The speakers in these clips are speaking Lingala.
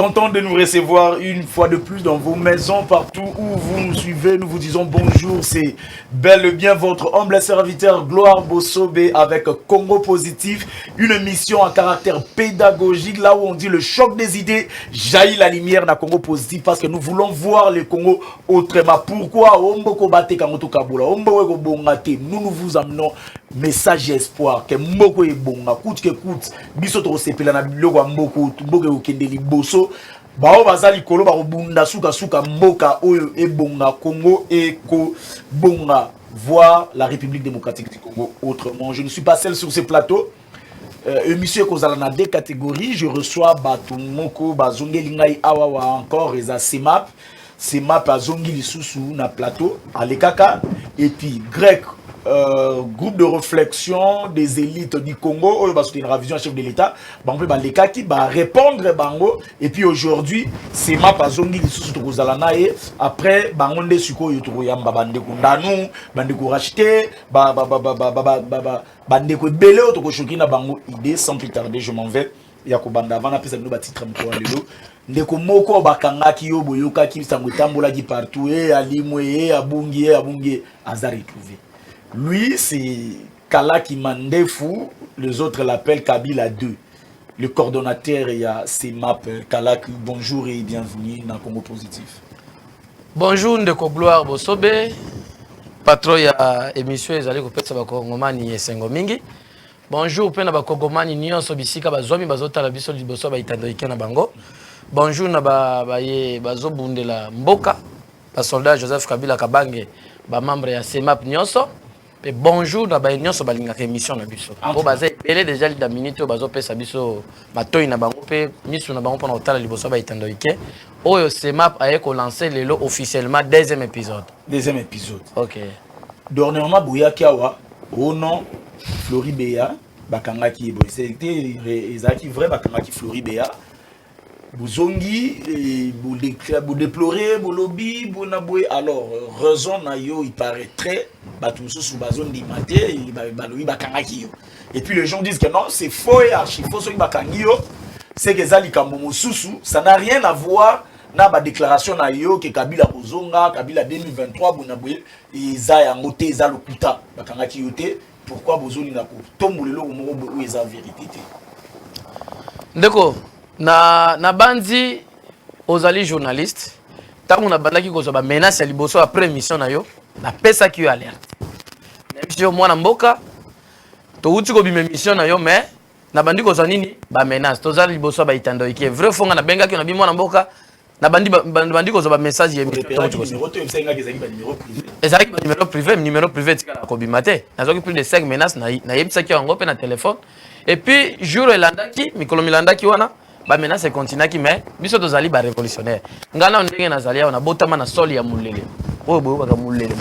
Content de nous recevoir une fois de plus dans vos maisons, partout où vous nous suivez. Nous vous disons bonjour. C'est bel et bien votre humble serviteur Gloire Bossobé avec Congo Positif. Une émission à caractère pédagogique, là où on dit le choc des idées jaillit la lumière dans Congo Positif, parce que nous voulons voir le Congo autrement. Pourquoi nous vous amenons message et espoir que mboko est bon, coûte que coûte, bisoto sepela na biloko mboko mboko kendeli boso bao bazali kolo ba bunda suka suka mboka oyo e bonga Congo et ko bonga voir la République démocratique du Congo autrement. Je ne suis pas seul sur ce plateau. Émission kozala na deux catégories. Je reçois Batu Moko bazongeli ngai awawa encore eza CEMAP azongi lisusu na plateau Alekaka et puis Grec groupe de réflexion des élites du Congo, ou une révision chef de l'État, qui va répondre bango. Et puis aujourd'hui, c'est ma pasongi après bangonde suko yuturu yamba bandeko ndanu bandeko racheter bandeko belé otoko shokina bango idée. Sans plus tarder, je m'en vais. Yakobanda avant apesa no batitre mko lelo ndeko moko bakangaki yo boyoka ki sango tambola ki partout et alimwe abungi azari trouvé. Lui, c'est Kalaki Mandefu, les autres l'appellent Kabila 2. Le coordonnateur, il y a CEMAP. Kalaki, bonjour et bienvenue dans Congo Positif. Bonjour, Ndeko Gloire Bossobé. Patron, il y a émission, ils allaient couper ça, Kongomani et Sengomingi. Bonjour, Pena Kongomani, Nyon Sobisika, Bazomi, Bazota, la Bissol du Bosso, Baïtandoïke, Nabango. Bonjour, Bazo Bundela Mboka, soldat Joseph Kabila Kabange, membre de CEMAP Nyonso. Et bonjour, na ba nyonso balingaka émission na biso. Po baza belé déjà la minute bazo pesa biso batoyi na bango pe misu na bango pona otala liboso ba itandoike. Oyo CEMAP a ko lancer lelo officiellement deuxième épisode. Deuxième épisode. OK. Dernièrement Boya Kiawa au nom Floribéa bakangaki ebo. C'était ezaki vrai bakangaki Floribéa. Buzongi, vous déplorez, vous lobby, vous n'abouez. Alors, raison na yo, il paraîtrait, et puis les gens disent que non, c'est faux et archi faux, c'est que Zali Kambomo Soussou, ça n'a rien à voir na ba déclaration na yo que Kabila Bozonga, Kabila 2023, Bounaboué, et Zaya Ngote, Zalokuta, Bakangaki yote, pourquoi Bozoni na ko tombolelo où est la vérité? D'accord. Na bandi ozali journaliste tango na bandaki ko ba menace liboso après émission na yo na pesa ki yo alerte même si yo mwana mboka to uti ko bima émission na yo mais na bandi ko nini ba menace to zali liboso ba itando iki vrai fonga na benga ki na bi mwana mboka na bandi ko ba message ye ezali ba numéro privé tika ko bimate nazoki plus de 5 menaces na yebisa ki yango pe na téléphone et puis jour elandaki mikolo milandaki wana ba menace continue qui mais biso tozali ba révolutionnaire ngana ndenge nazali ona botama na sol ya mulele oyo boyo ka mulele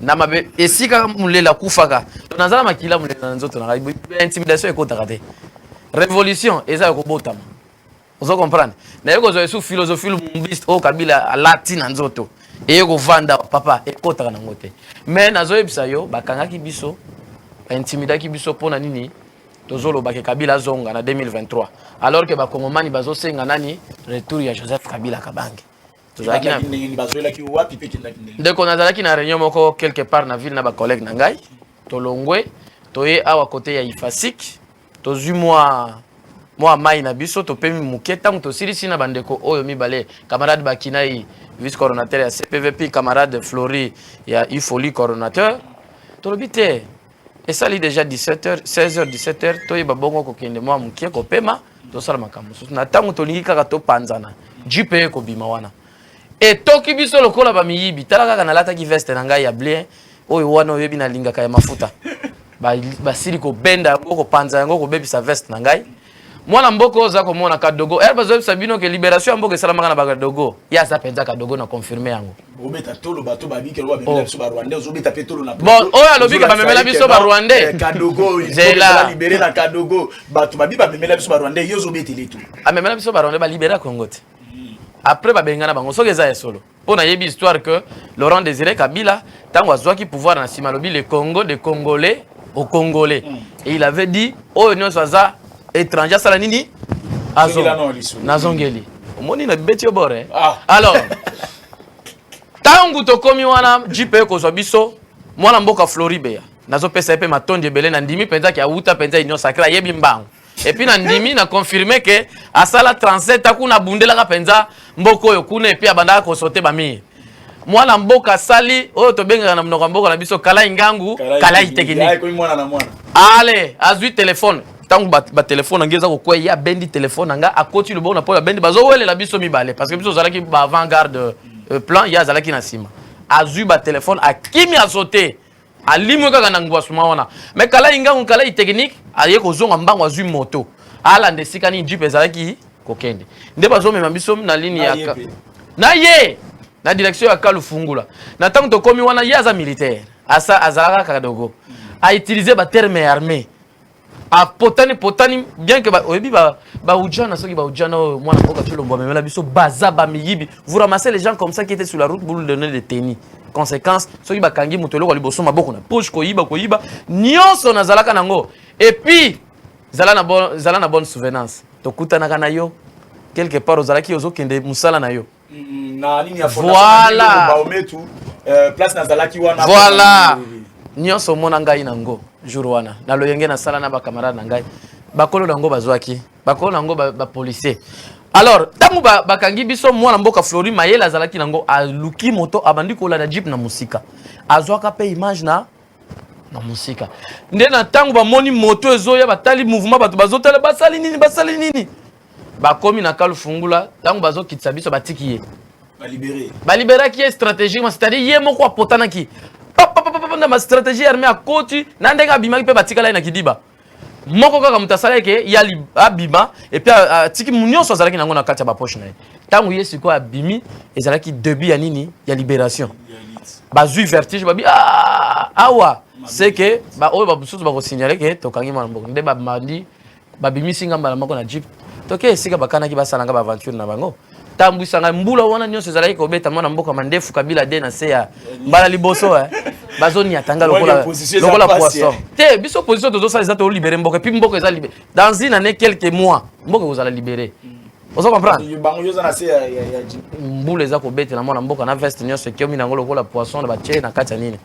na mabe esika mulele akufaka to nazala makila mulele na nzoto na intimidation ekotaka te révolution eza ko botama ozo comprendre na yeko zo sous philosophie lumbiste o Kabila alati na nzoto eyeko vanda papa ekotaka na ngote mais nazo yebisa yo bakangaki biso ba intimidaki biso pona nini tozolo ba Kabila zonga na 2023 alors que ba Kongomani bazo senga nani retour ya Joseph Kabila Kabange tozaki na dès qu'on a na réunion moko quelque part na ville na ba collègue na ngai tolongwe toye awa côté ya Ifasik tozu moi mai na biso to pemi muketa to silisi na bandeko oyo mibale camarade Bakinai vice coordinateur ya CPVP camarade Flori ya Ifoli coordinateur tolobite. Et ça, il est déjà 17h, 16h, 17h, toi, il y a bon kokende moi mukie ko pema, to sala makambo. Na tango to lingi kaka to panzana. JPE ko bimawana. Et toki biso lokola ba miyibi, tala kaka na lata ki veste na ngai ya blé, oyo wana oyebi na linga kaya mafuta. Ba sili ko benda ko panza yango ko bebi sa veste na ngai. Mwana mboko za ko mona kadogo. Bazo sabino ke libération mboko salama kana ba kadogo. Ya sa penza kadogo na confirmer yango. Obeta tolo bato ba bike lo ba memela biso ba Rwandais ozobeta pe tolo na. Bon, oya lobika ba memela biso ba Rwandais. Kadogo, zela libérer na kadogo. Bato ba biba memela biso ba Rwandais yo zobeteli tout. A memela biso ba Rwandais ba libérer Congo te. Après ba bengana bango soki eza solo. Pona yebi histoire que Laurent Désiré Kabila tango azwaki pouvoir na Simalobi le Congo des Congolais aux Congolais. Et il avait dit oh non ça étranger sala nini azongeli omoni na beti obore Ah. alors tangu tokomi wana jipe ko biso mwana mboka Floribea nazo pesa pe matondi ebele na ndimi penza ki auta penza union sacrée yebi mbango et puis na ndimi na confirmer que asala 37 akuna bundela ka penza mboko yo kuna et puis abanda ko sote ba mi mwana mboka sali oyo tobenga na mnoko mboka na biso kala ingangu kala itekini ale azui téléphone tangu ba téléphone ngeza ko kwa ya bendi téléphone nga akoti le bon na po ya bendi bazo wele la biso mibale parce que biso zalaki ba avant-garde plan ya zalaki na sima azui ba téléphone akimi azote alimwe kaka na ngwasuma wana mais kala ingangu kala technique aye ko zonga mbango azui moto ala ndesika ni jeep ezalaki kokende nde bazo mema biso na ligne ya na ye na direction ya Kalufungula na tangu tokomi wana yaza militaire asa azalaka kadogo a utiliser ba terme armée a potani bien que oyebi ba ujana soki ba ujana mwana mboka tulombo memela biso baza ba miyibi vous ramassez les gens comme ça qui étaient sur la route pour leur donner des tennis conséquence soki ba kangi mutolo ko liboso maboko na poche ko yiba nyonso na zalaka nango et puis zala na bonne souvenance tokutanaka na yo quelque part ozalaki ozokende musala na yo voilà place na zalaki wana voilà nyonso mona ngai nango jour wana na loyenge na sala na ba camarade na ngai bakolo nango bazwaki bakolo nango ba policier alors tangu bakangi biso mwana mboka Flori mayela zalaki nango aluki moto abandi kola na jeep na musika azwaka pe image na musika nde na tangu ba moni moto ezoya batali mouvement bato bazotala basali nini bakomi na Kalufungula tangu bazokitisa biso batiki ye balibérer qui est stratégiquement c'est-à-dire ye moko apotana ki na ma stratégie armée à côté na ndenga bimaki pe batika la na kidiba moko kaka mutasala ke ya abima et puis tiki munyoso azalaki nango na kati ba poche na ye tangu yesu ko abimi ezalaki début ya nini ya libération bazui vertige babi awa c'est que ba oyo ba bususu ba ko signaler que tokangi mwana mboko nde ba mandi babimi singa mbala moko na jeep toke sika bakana ki basala nga ba aventure na bango tambu sanga mbula wana nyonso ezalaki kobeta mwana mboka mandefu kabila de na se ya mbala liboso bazoni atanga lokola poisson te biso position tozo ça ezata libérer mboka puis mboka eza libéré dans une année quelques mois mboka vous allez libérer ozo comprendre mbula eza kobeta na mwana mboka na veste nyonso kiomi na ngolo lokola poisson na ba che na kati nini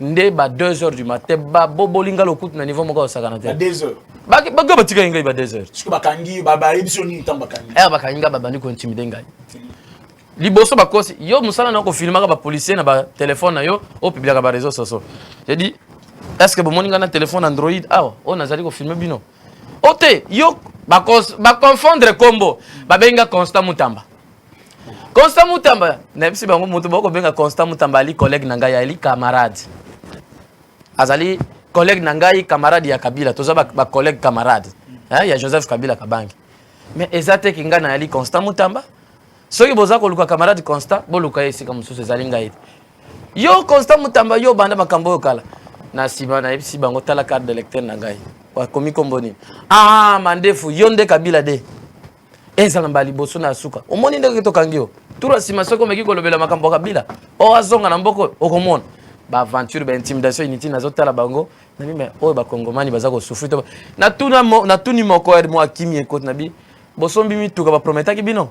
nde ba 2h du matin ba bobolinga lokutu na niveau moko osakana te 2h baga batika ngai ba 2h parce que bakangi ba ebiso ni temps bakangi bakangi ba bandi ko intimider ngai liboso bakosi yo musala na ko filmaka ba policier na ba téléphone na yo au public ba réseaux sociaux j'ai dit est-ce que bon moninga na téléphone Android on azali ko filmer bino ote yo ba confondre combo ba benga Constant Mutamba na bisi bango mutu bako benga Constant Mutamba ali collègue na ngai ali camarade azali collègue na ngai camarade ya Kabila toza ba collègue camarade ya Joseph Kabila Kabangi mais ezate kinga na ali Constant Mutamba soki boza ko luka camarade Constant bo luka yesi ka mususu ezali ngai yo Constant Mutamba yo banda makambo yo kala na siba na bisi bango tala carte d'électeur na ngai wa komi komboni mandefu yo nde Kabila de ezala mbali boso na suka omoni ndenge tokangio tura sima soko meki kolobela makambo Kabila o azonga na mboko okomona ba aventure ba intimidation initi nazotala bango na mimi oyo ba kongomani baza ko souffrir na tuni moko er mo akimi ekot na bi bosombi mituka ba prometaki bino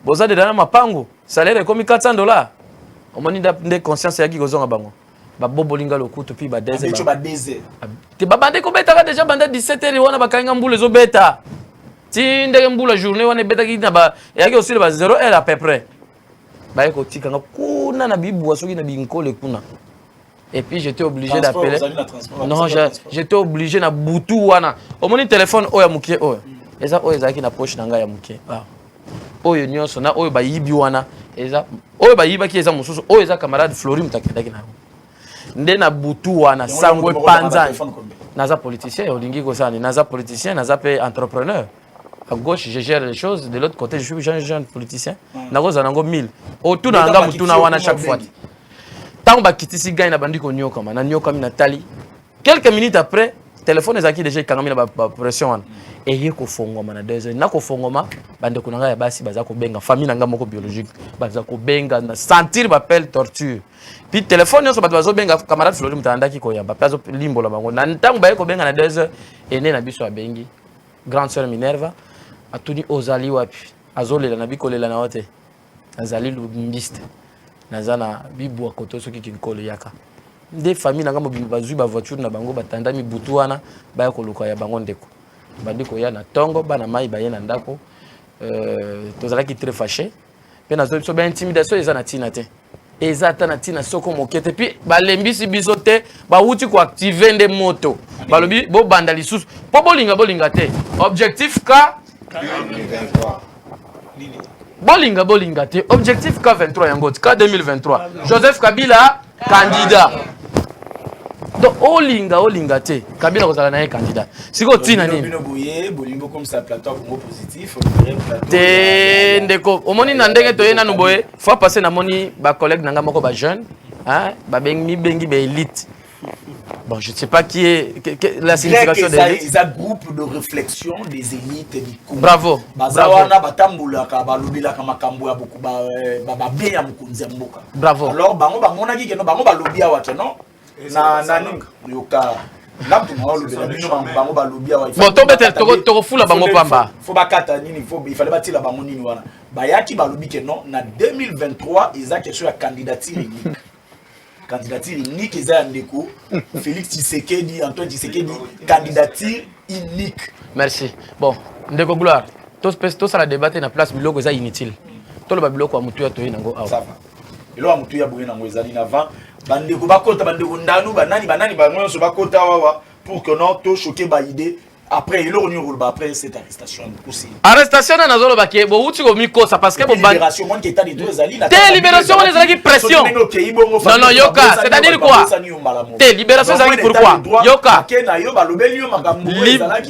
boza de dana mapango salaire komi $400 omoni nde conscience yaki kozonga bango ba bobolinga lokutu pi ba deze te ba bande ko beta ka déjà bande 17h wana ba kanga mbule zo beta ti ndenge mbula journée wana beta ki na ba yaki aussi ba 0h à peu près ba ko tikanga kuna na bibu wasoki na binkole kuna et puis j'étais obligé d'appeler non j'étais obligé na butu wana omoni téléphone oya mukie oya eza oya zaki na poche na nga ya mukie oyo nyonso na oyo bayibi wana eza oyo bayiba ki eza mususu oyo eza camarade Flori mutakendaki na nde na butu wana sangwe panzani naza politicien olingi ko sani naza politicien naza pe entrepreneur à gauche je gère les choses de l'autre côté je suis jeune politicien nakoza nango 1000 autour na nga mutuna wana chaque fois tant bakitisi gagne na bandiko nyoka na nyoka mi natali quelques minutes après téléphone ezaki déjà ikangami na ba pression wana eye ko fongoma na 2 heures na ko fongoma bande ko nanga ya basi baza ko benga famille nanga moko biologique baza ko benga na sentir bapel torture puis téléphone yoso bato bazo benga camarade Flori mutandaki ko yamba pazo limbola bango na ntango baye ko benga na 2 heures ene na biso abengi grande sœur Minerva atuni ozali wapi azolela na bikolela na wote nazali lumbiste nazana bibu akoto soki kinkole yaka des familles nanga mobimba bazui ba voiture na bango batanda mi butu wana baya koluka ya bango ndeko bandiko ya na tongo bana mai baye na ndako tozalaki très fâché pe nazo so ba intimidation eza na tina te eza ta na tina soko mokete puis balembisi biso te ba wuti ko activer nde moto balobi bo banda lisusu po bolinga te objectif ka bolinga te objectif ka 23 yango ka 2023 Joseph Kabila candidat donc olinga te Kabila kozala na candidat siko tina nini bolingo comme ça plateau Congo positif te ndeko omoni na ndenge to yena no boye faut passer na moni ba collègue nanga moko ba jeune hein ba bengi ba élite. Bon, je ne sais pas qui est la signification des élites. C'est un groupe de réflexion des élites du Congo. Bravo. Bravo. Alors, bango na ki no bango ba lobby awate non? Na yoka. Bon, to bete to fula bango pamba. Faut bakata nini, il fallait battre la bango nini wana. Bayaki ba lobby que non, na 2023, ils a question à candidature unique. Candidature unique, ils ont ndeko Félix Tshisekedi, Antoine Tshisekedi, candidature unique. Merci. Bon, ndeko gloire. Tout ça la débattre na place biloko za inutile. Tout le babiloko amutu ya toyi nango awa. Ça va. Elo amutu ya boye nango ezali na avant. Bandeko bakota bandeko ndanu banani bango so bakota wawa pour que non to choquer ba idée. Après il on y après cette arrestation aussi. Arrestation na zolo baké bo uti ko miko ça parce que bo libération mon qui est des deux ezali la. Libération on ezali pression. Non yoka, c'est-à-dire quoi? Libération ezali pourquoi? Yoka.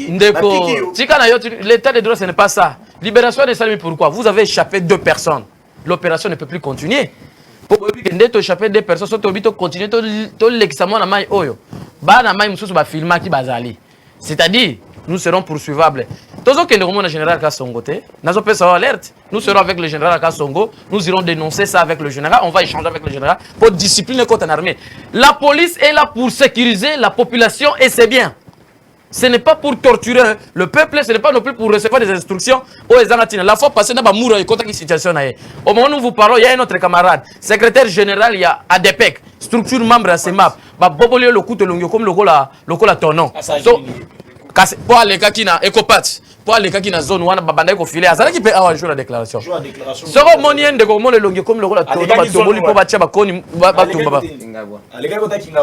Ndeko. Tika na yo l'état de droit ce n'est pas ça. Libération ezali pourquoi? Vous avez échappé 2 personnes. L'opération ne peut plus continuer. Pour que échapper 2 personnes so to bito continuer to l'examen na mai oyo. Ba na mai mususu ba filma ki bazali. C'est-à-dire, nous serons poursuivables. Tous ceux qui sont le général Kassongo, nous avons alerte. Nous serons avec le général Kassongo. Nous irons dénoncer ça avec le général. On va échanger avec le général pour discipliner contre l'armée. La police est là pour sécuriser la population et c'est bien. Ce n'est pas pour torturer le peuple, ce n'est pas non plus pour recevoir des instructions. La fois passée, nous avons une situation. Au moment où nous vous parlons, il y a un autre camarade, secrétaire général, il y a ADPEC, structure membre à CEMAP. Bobolio le coup de l'ongle comme le col à ton nom. Pour aller à Ecopat, pour aller à zone où on a un filet, ça qui peut avoir joué la déclaration. Ce qu'on monien de comment le longue comme le col à ton nom, pour battre Bakoni, Batumba.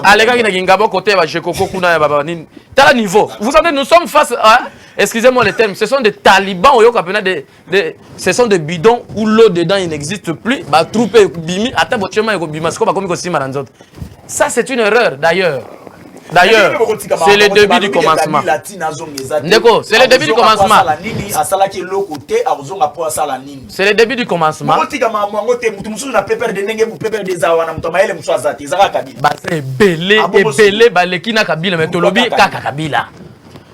Allega qui n'a qu'un côté, Jekoko Kuna, Babanin. Tel niveau. Vous savez, nous sommes face à, excusez-moi les termes, ce sont des talibans, ce sont des bidons où l'eau dedans il n'existe plus. Bah, troupe bimi, attends, votre chemin est bimasco, bah, comme il y ça, c'est une erreur d'ailleurs. D'ailleurs, c'est le début du commencement. Neko, c'est le début du commencement. C'est le début du commencement. C'est belé, belé, balekina Kabila, mais tolobi kaka Kabila.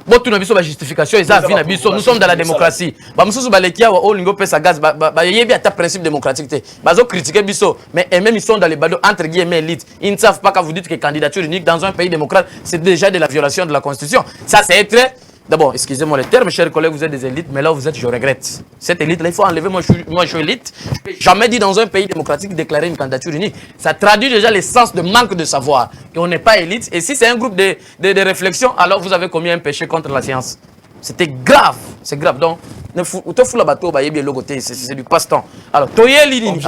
Bon, tout n'a justification, nous sommes dans la démocratie. Il y a un principe démocratique. Ils ont critiqué Bisso, mais même ils sont dans les badauds entre guillemets élites. Ils ne savent pas quand vous dites que candidature unique dans un pays démocrate, c'est déjà de la violation de la Constitution. Ça, c'est très. D'abord, excusez-moi le terme, chers collègues, vous êtes des élites, mais là où vous êtes, je regrette. Cette élite-là, il faut enlever. Moi, je suis élite. Je n'ai jamais dit dans un pays démocratique déclarer une candidature unique. Ça traduit déjà l'essence de manque de savoir. Qu'on n'est pas élite. Et si c'est un groupe de réflexion, alors vous avez commis un péché contre la science. C'était grave. C'est grave. Donc, c'est du passe-temps. Alors, Toye Lini.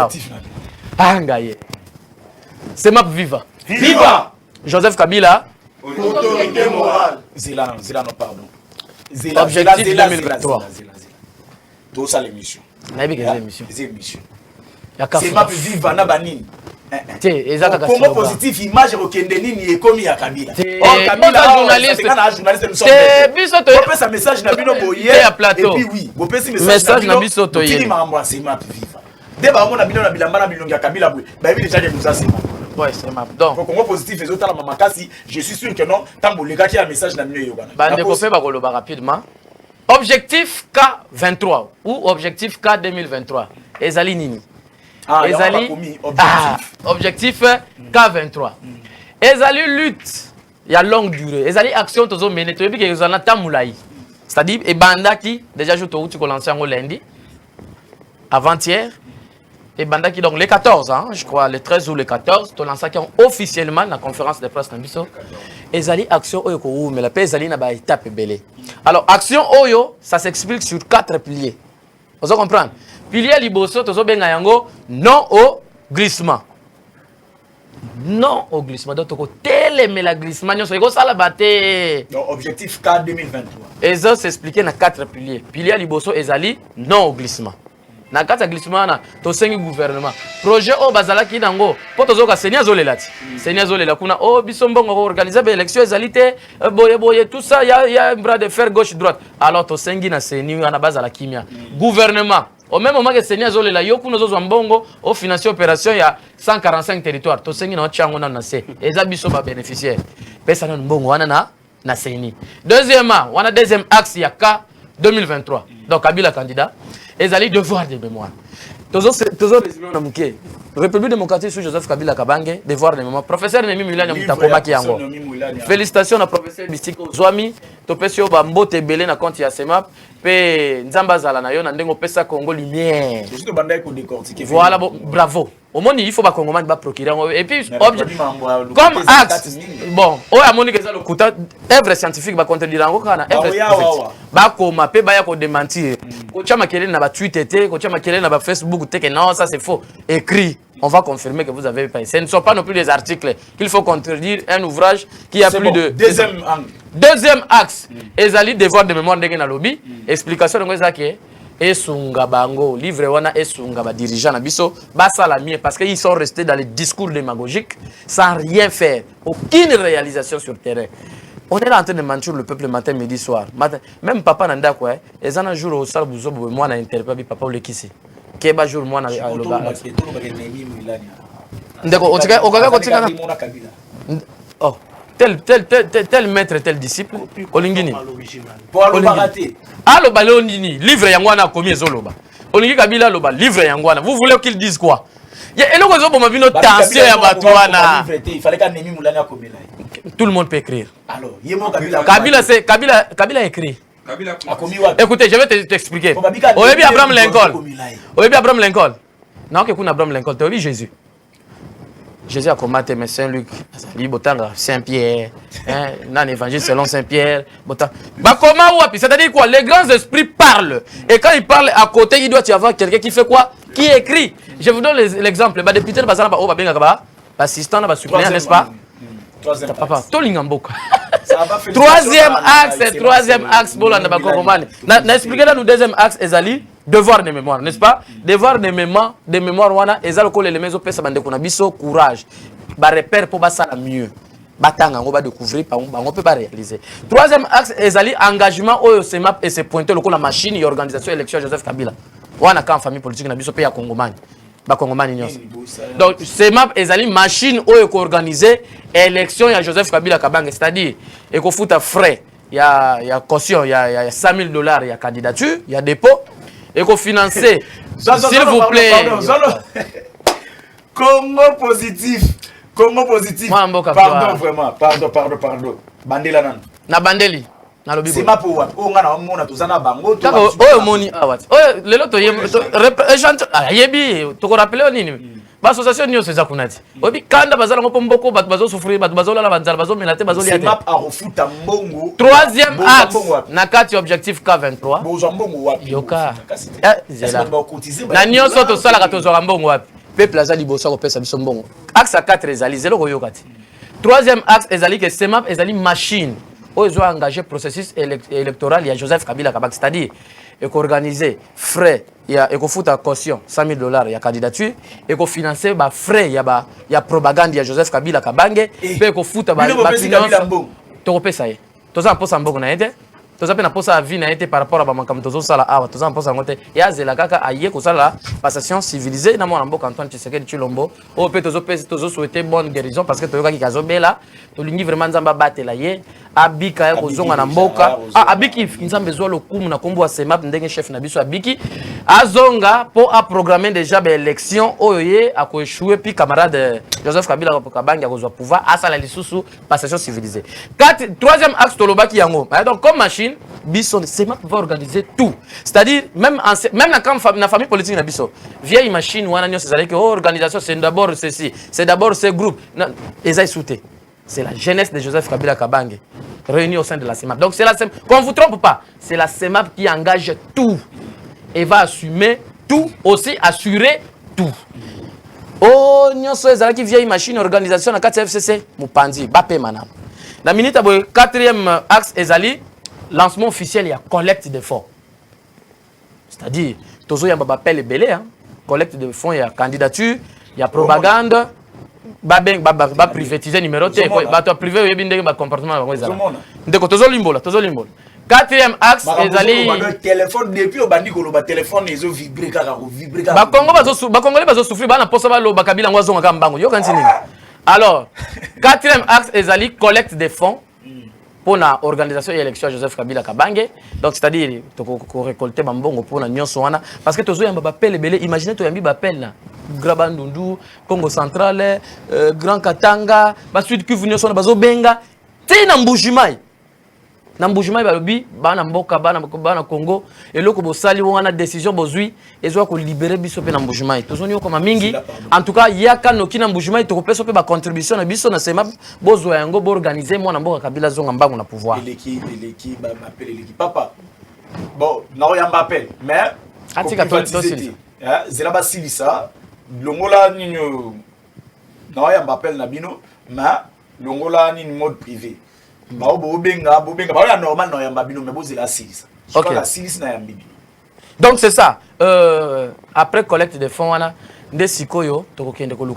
C'est Map Viva. Viva! Joseph Kabila. Autorité morale. Zélan, non, pardon. Objectif 2023. Tout ça l'émission. L'émission. C'est ma viva na banini. Comment positif image rekendeni ni ekomi ya Kabila. Kabila journaliste. C'est biso to. On peut ça message na bino boye et puis oui, on peut ce message na biso to yé. Tini mambo c'est ma viva. Débat on na bino na bilamba na bilonga Kabila boye. Ba bi déjà de nous ça c'est ouais, c'est ma. Donc, Congo positif et autres la mamakasi, je suis sûr que non, tant que les gars qui a un message dans le yoga. Rapidement. Objectif K23 ou objectif K 2023. Ezali Nini. Ezali. Objectif K23. Ezali lutte. Il y a longue durée. Ezali action tozo mené. Tu veux dire que Ezana Tamoulaï. C'est-à-dire, et Banda qui, déjà, je te lancé en lundi. avant-hier. Et bandaki donc les 14, hein, je crois, les 13 ou les 14, tu lances officiellement la conférence de presse Nambiso. Et Zali action Oyo ko mais la paix Zali n'a pas étape belé. Alors action Oyo, ça s'explique sur 4 piliers. Vous comprenez? Pilier liboso tozo benga yango non au glissement. Non au glissement. Donc toko télémé la glissement nyonso eko sala baté. Donc objectif K 2023. Et ça s'expliquer dans 4 piliers. Pilier liboso ezali non au glissement. Na kata glissement na to sengi gouvernement projet o bazala ki nango po to zoka senia zolela ti senia zolela kuna o bisombongo ko organiser be élection ezalité boye tout ça y a un bras de fer gauche droite alors to sengi na seni na bazala kimia gouvernement au même moment que senia zolela yo kuna zozo mbongo au financer opération ya 145 territoires to sengi na chango na se eza biso ba bénéficiaire pesa na mbongo wana na seni deuxièmement wana deuxième axe ya K 2023 donc Kabila candidat et allez devoir de mémoire. Toujours résumé on a mouké. République démocratique sous Joseph Kabila Kabange, devoir de mémoire. Professeur Nemi Milani Mutakoma qui yango. Félicitations à professeur Bistiko Zwami, topesio ba mbote belé na compte ya Semap, pe nzamba zala na yo na ndengo pesa Congo lumière. Juste bandai ko décortiquer. Voilà, bravo. Au moins il faut pas Congomani ba procurer et puis comme axe. Bon, o ya moni que ça le kuta œuvre scientifique ba contredire yango kana œuvre ba koma pe ba ya ko démentir. Ko chama kelele na ba Twitter te, ko chama kelele na ba Facebook te que non ça c'est faux. Écrit. On va confirmer que vous avez pas. Ce ne sont pas non plus des articles qu'il faut contredire un ouvrage qui a plus bon. de deuxième axe. Ezali devoir de mémoire ndenge na lobby. Explication ngo ezaki esunga bango livre wana esunga ba dirigeant na biso basa la mieux parce qu'ils sont restés dans les discours démagogiques sans rien faire, aucune réalisation sur terrain. On est là en train de mentir le peuple matin, midi, soir. Même papa nanda quoi, et un jour au salle buzo moi na interpellé papa le kisi. Keba jour moi na loba. Ndeko okaka kotika na. Oh, tel maître tel disciple olingini. Pour le barater. Allo balonini livre yango na komi ezoloba. Olingi Kabila loba livre yango na. Vous voulez qu'il dise quoi? Ya eloko zo bomba bino tension ya batwana. Il fallait qu'un Nemi Moulani a commis là. Tout le monde peut écrire. Alors, yemo Kabila. Kabila écrit. Écoutez, je vais t'expliquer. Oyebi Abraham Lincoln. Oyebi Abraham Lincoln. Non, que kuna Abraham Lincoln. Oyebi Jésus. Jésus a combattu mais Saint-Luc, Saint-Pierre, dans l'évangile selon Saint-Pierre. C'est-à-dire quoi? Les grands esprits parlent. Et quand ils parlent à côté, il doit y avoir quelqu'un qui fait quoi? Qui écrit. Je vous donne l'exemple. Les députés de assistant, n'est-ce pas? Troisième axe, n'a expliqué là nous deuxième axe, Ezali, devoir de mémoire, n'est-ce pas? Devoir de mémoire, wana, Ezali, les maisons pesa bande kunabiso, courage, ba repère pour basa la mieux. Batanga, on va découvrir, on peut pas réaliser. Troisième axe, Ezali, engagement, au CEMAP et c'est pointé le coup la machine et organisation élection Joseph Kabila. Wana quand famille politique nabiso pays à Congomani. Donc, CEMAP ezali machine où est organisée élection ya Joseph Kabila Kabange, c'est-à-dire il faut foutre frais, il y a caution, il y a $5,000, il y a candidature, il y a dépôt, et qu'on financer. S'il vous plaît. Congo positif. Pardon vraiment, pardon. Bandela nan. Na bandeli. C'est ma pour on a mona tozana bango to oyo moni awat oyo lelo to yebi to ko rappeler nini ba association nyonso eza kunati obi kanda bazala ngo mboko bat bazo souffrir bat bazo la banzala bazo menate bazo liate c'est map a refuta mbongo troisième axe na kati objectif K23 bozo mbongo wapi yoka na nyonso to sala ka to zo mbongo wapi peuple azali boso ko pesa biso mbongo axe 4 ezali zelo ko yokati troisième axe ezali que CEMAP ezali machine ils ont engagé le processus électoral, il y a Joseph Kabila Kabak, c'est-à-dire qu'il organiser frais, il y a foutre caution $5,000, il y a candidature, et qu'il financer frais, il y a propagande, il y a Joseph Kabila Kabange, et qu'il foutre finance. Tu repères ça. Tu as un poste en bon naïde. Tu as un poste à vie naïde par rapport à Bamakam Tozo Sala. Tu as un poste en côté. Il y a Zelakaka aïe que ça la passation civilisée. Dans mon ambo Antoine Tshisekedi Chilombo. Au peut Tozo souhaiter bonne guérison parce que tu as qui là. Tu lingi vraiment zamba battre là yé. Abika ko zonga na mboka. Abiki nzambe zo lo kumu na kombo wa CEMAP ndenge chef na biso Abiki. Azonga pour a programmer déjà ba élection oyoye a ko échouer puis camarade Joseph Kabila Kabange a ko pouvoir asala lisusu passation civilisée. Troisième axe tolobaki yango. Donc comme machine Chine, biso CEMAP va organiser tout. C'est-à-dire même la famille politique na biso, vieille machine wana nyo c'est que organisation c'est d'abord ceci, c'est d'abord ce groupe. Ezai souté. C'est la jeunesse de Joseph Kabila Kabange réunie au sein de la CEMAP. Donc c'est la CEMAP, qu'on ne vous trompe pas, c'est la CEMAP qui engage tout et va assumer tout, aussi assurer tout. Oh, nyonso ezalaki vieille machine organisation na kati FCC Mupanzi Bape Manam. La minute à 4e axe ezali lancement officiel il y a collecte de fonds. C'est-à-dire tozo ya bapel belé hein, collecte de fonds, il y a candidature, il y a propagande, ba privatiser numéro T, ba to privé yebi ndenge ba comportement ba ezala. Ndeko tozo limbola. 4e axe ezali téléphone depuis au bandi ko loba téléphone ezo vibrer kaka ko vibrer kaka. Ba Congolais bazo souffrir ba na posa ba loba Kabila ngwa zonga kambango. Yo kanti nini? Alors, 4e axe ezali collecte des fonds pour la organisation et élection Joseph Kabila Kabange. Donc c'est-à-dire to récolter bambongo pour na nyonso wana parce que tozo yamba bapel belé, imaginez to yambi bapel na Grabandundu, Congo Central, Grand Katanga, ba Sud Kivu nyonso na bazo benga te na Mbujimai. Na Mbujimai balobi bana mboka bana Congo eloko bosali wana décision bozui ezwa ko libérer biso pe na Mbujimai tozoni okoma mingi en tout cas yaka noki na Mbujimai to kopesa pe ba contribution na biso na CEMAP bozwa yango bo organiser mwana mboka Kabila zonga mbango na pouvoir l'équipe ba m'appelle l'équipe papa bon na yamba appel mais atika to zela ba silisa longola ninyo na yamba appel na bino mais longola ni mode privé. Donc c'est ça. Après collecte de fonds, on a des sikoyo,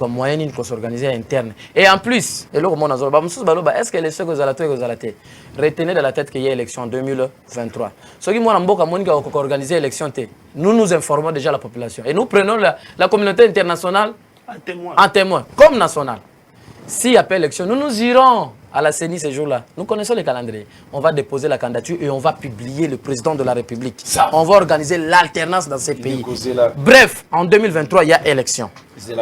moyen pour s'organiser interne. Et en plus, est-ce que les ceux que retenez de la tête qu'il y a élection en 2023. Ceux qui ont organisé l'élection, nous nous informons déjà la population. Et nous prenons la communauté internationale en témoin, comme nationale. S'il y a pas élection, nous irons à la CENI ce jour-là. Nous connaissons les calendriers. On va déposer la candidature et on va publier le président de la République. Ça. On va organiser l'alternance dans ces pays. Bref, en 2023, il y a élection.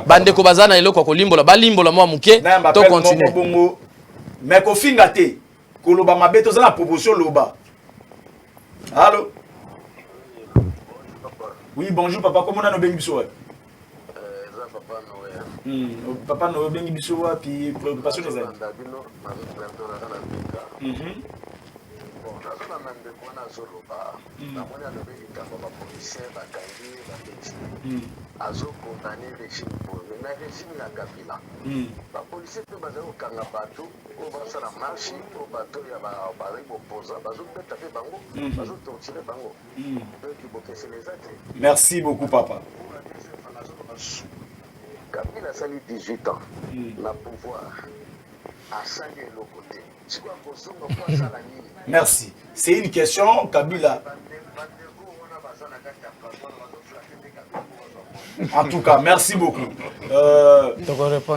Bande Kobazana et Loko Limbola, Balimbola, moi, Mouké, to continuer. Mais qu'au fin gâté, Koloba Mabé, tu as la proposition Loba. Allô? Oui, bonjour, papa. Comment on a nos bénéficiaires? Papa no bengi biso puis préoccupation des amis. Merci beaucoup papa. Kabila sali 18 ans, la pouvoir à saluer le côté. Merci. C'est une question, Kabila. En tout cas, merci beaucoup.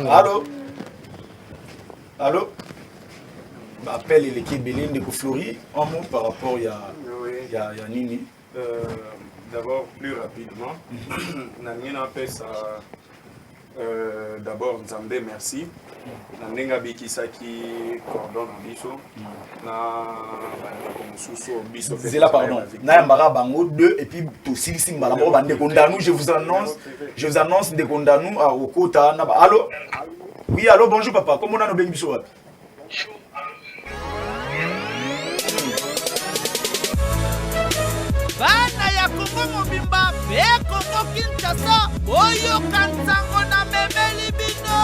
Allô? Allô? Appelle l'équipe Béline de Kouflori. Un mot par rapport à Nini. D'abord, plus rapidement, Nani appelle ça. D'abord, Nzambe, merci. Nanenga Bikisaki, cordon en biso. Zela, pardon. Nayambara Bango 2 et puis Tosili Simbalamo, Bande Kondanou. Je vous annonce des Kondanou à Okota. Allô? Oui, allô, bonjour papa. Comment on a nos bénéficiaires? Bonjour. Bana ya Kongo Mobimba, be Kongo Kinshasa, oyo kanzango na memeli bino.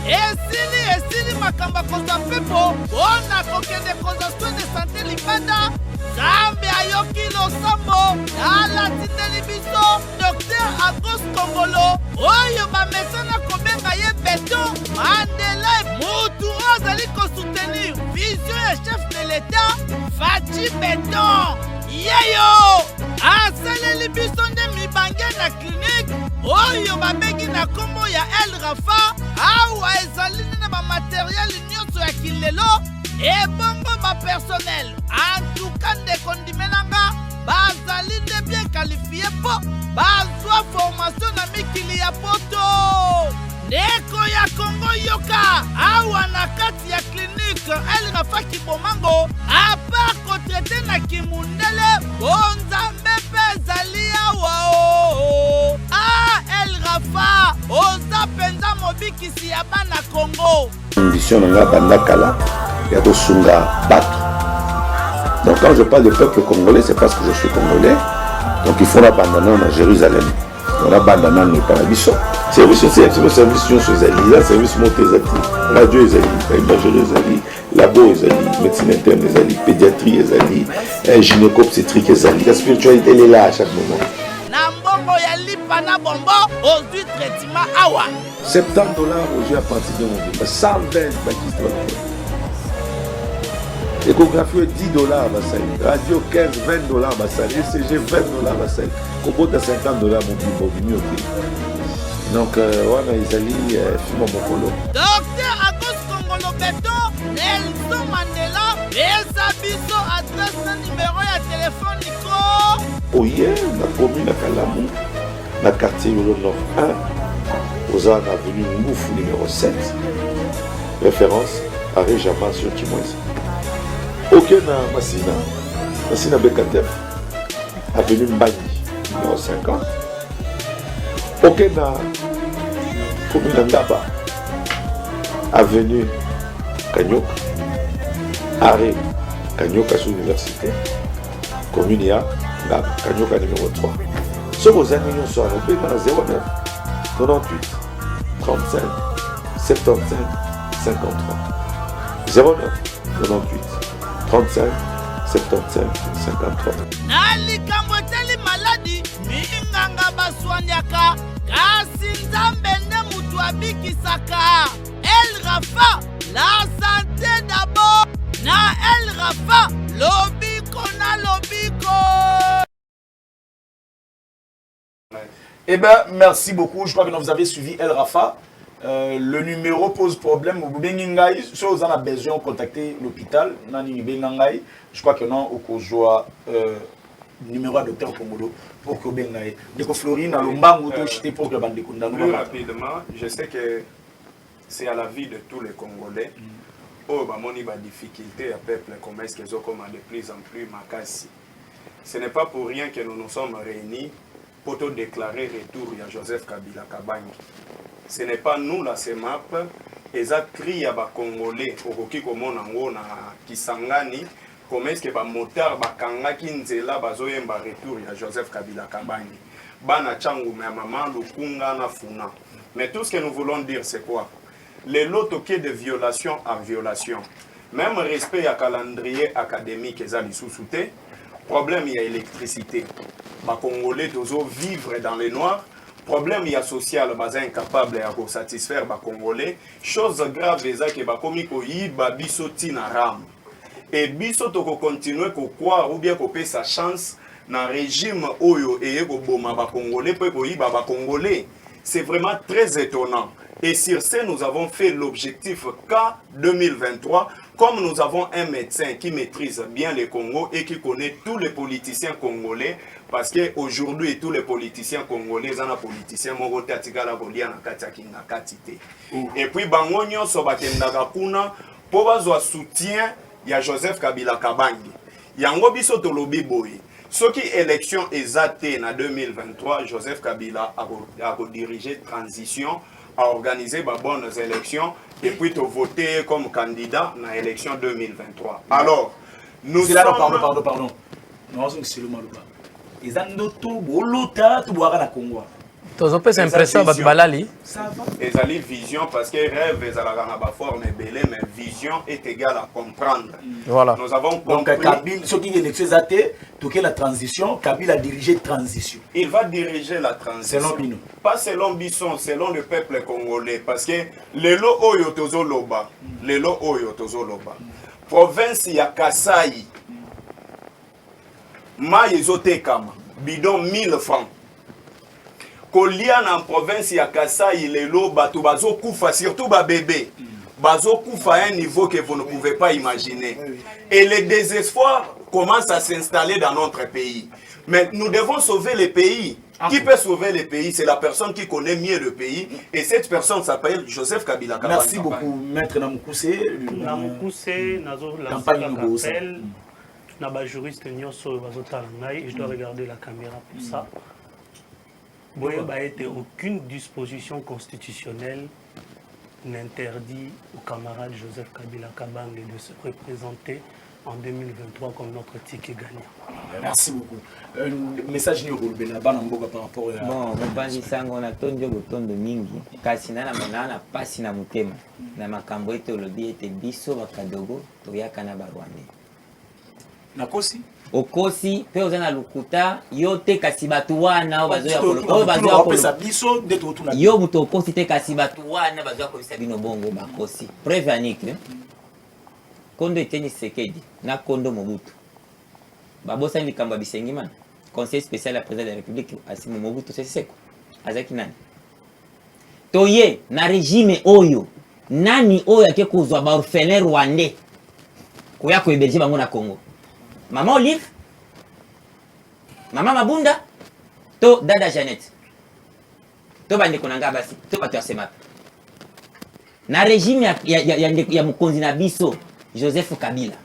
Esili makamba koza pepo, bona kokende koza soin de santé libanda. Zambe ayoki losambo, ala titeli biso, Docteur Agos Kongolo, oyo bamesana kobenga ye beton, Mandela mutu ozali ko soutenir vision et chef de l'État, Fachi Beton. Yeyo! Asaleli biso nde mibange na clinique oyo babengi na kombo ya El Rafa awa ezali na ba matériel nyonso ya kilelo ebongo ba personnel en tout cas ndeko ndimelanga bazali nde bien qualifié po bazwa formation na mikili ya poto ndeko ya Kongo yoka awa na kati ya clinique El Rafa Kibomango apa kotrete na kimundele bonzambe pe ezali awa o El Rafa oza penza mobikisi ya bana Kongo. Ambition na nga banda kala ya kosunga bato. Donc quand je parle de peuple congolais, c'est parce que je suis congolais. Donc il faut l'abandonner à Jérusalem. On abandonne le Parabiso. Service social, c'est le service Zali, la service monté Zali, radio Zali, imagerie Zali, labo Zali, médecine interne Zali, pédiatrie Zali, gynéco-obstétrique Zali. La spiritualité elle est là à chaque moment. Nambongo ya lipa na bombo aujourd'hui traitement awa. $70 aujourd'hui à partir de mon vie. 120 bakistes. Échographie $10 radio 15, $20 ECG $20 Kobo à $50 mon bimio. Donc wana ezali fimo mokolo. Docteur Agos Kongolo Beto Nelson Mandela eza biso adresse na numéro ya téléphone niko. Oye na commune Kalamu na quartier Yolo Nord 1 aux avenue Moufu numéro 7. Référence à Rejama sur Kimwezi. Ok na Masina Bekater, avenue Mbani, numéro 50. Ok na commune Ndaba, avenue Kanyoka, arrêt Kanyoka sous l'université, commune ya Kanyoka numéro 3. Ce vos années sont arrêtés dans 09 98 35 75 53 09 98 35 75 53. Na likambo teli maladi minganga baswanyaka kasi nzambe nde mutu abikisaka. El Rafa la santé d'abord na El Rafa lobiko na lobiko. Eh ben merci beaucoup, je crois que vous avez suivi El Rafa. Le numéro pose problème. Si vous avez besoin de contacter l'hôpital, je crois que non, au Kozoa, numéro à docteur Kongolo pour que vous ayez. Florine, pour que plus rapidement, je sais que c'est à la vie de tous les Congolais. Oh, bah, mon difficulté à peuple, comment est-ce qu'ils ont commandé de plus en plus Makassi. Ce n'est pas pour rien que nous nous sommes réunis pour te déclarer retour à Joseph Kabila Kabangi. Ce n'est pas nous la CEMAP, et ça crie à les Congolais, au Kikomon na Kisangani, comment est-ce que les motards, les Kanga Kinzela, les retour à Joseph Kabila Kabangi. Bana Changu, ma maman, Lukunga, na Funa. Mais tout ce que nous voulons dire, c'est quoi? Les lots toqués de violation à violation. Même respect à calendrier académique, et ça, les sous-soutés. Problème, il y a électricité. Les Congolais doivent vivre dans les noirs. Problème, il y a social, ils incapable de satisfaire les Congolais. Chose grave, c'est que les Congolais sont ram. Et biso toko continuer ko croire ou bien ko payer sa chance dans régime oyo et ko boma ba Congolais pe ko yiba ba Congolais. C'est vraiment très étonnant. Et sur ce, nous avons fait l'objectif K 2023. Comme nous avons un médecin qui maîtrise bien le Congo et qui connaît tous les politiciens congolais, parce qu'aujourd'hui, tous les politiciens congolais sont des politiciens et puis, Bangonyo Sobakendaga Kuna, pour avoir soutien, il y a Joseph Kabila Kabangi. Il y a un biso tolobi boy. Ce qui élection exacte en 2023, Joseph Kabila a dirigé transition, a organisé de bonnes élections et puis de voter comme candidat dans l'élection 2023. Alors, nous sommes... Pardon. Non, c'est le mal. Ils ont tout bolota tout boire à Congo. Tozopes impression bat balali. Et ça vision parce que rêve ils ont la forme belé mais vision est égale à comprendre. Voilà. Nous avons compris. Donc Kabila ce qui est élection zaté, tout la transition, Kabila a dirigé transition. Il va diriger la transition. Selon Bino. Pas selon Bisson, selon le peuple congolais parce que les lo oyo tozoloba, les lo oyo tozoloba. Province ya Kasai. Ma yezotekama bidon 1000 francs. Kolia en province ya Kasai lelo bato bazo kufa surtout ba bébé. Bazo kufa à un niveau que vous ne pouvez pas imaginer. Et le désespoir commence à s'installer dans notre pays. Mais nous devons sauver les pays. Qui peut sauver les pays? C'est la personne qui connaît mieux le pays. Et cette personne s'appelle Joseph Kabila. Merci beaucoup, Maître Namukuse. Namukuse, Nazo, l'appel. Naba juriste Nyoso, et je dois regarder la caméra pour ça. Il n'y a aucune disposition constitutionnelle n'interdit au camarade Joseph Kabila Kabange de se représenter en 2023 comme notre ticket gagnant. Merci beaucoup. Message ni Rolbela Banamboga par rapport à... Bon, je pense que on a tondu le ton de Mingi. Kasina na manana pasi na mutema. Na makambo ete olobi ete biso bakadogo toyaka na barwande. Nakosi? Okosi pe ozana lukuta yo te kasi batu wana bazoya kolo. Yo muto okosi te kasi batu wana bazoya kolisa bino bongo bakosi. Preuve anique. Kondo eteni Sekedi na Kondo Mobutu. Babosa ni kamba bisengi man. Conseil spécial à la présidente de la République Assimi Mobutu Sese Seko. Azaki nani? Toye na régime oyo. Nani oyo ake kuzwa ba orphelin rwandais. Kuya ko héberger bango na Congo. Maman Olive, Maman Mabunda, to Dada Jeannette. To bande konanga basi, to bato asema. Na régime ya mukonzi na biso Joseph Kabila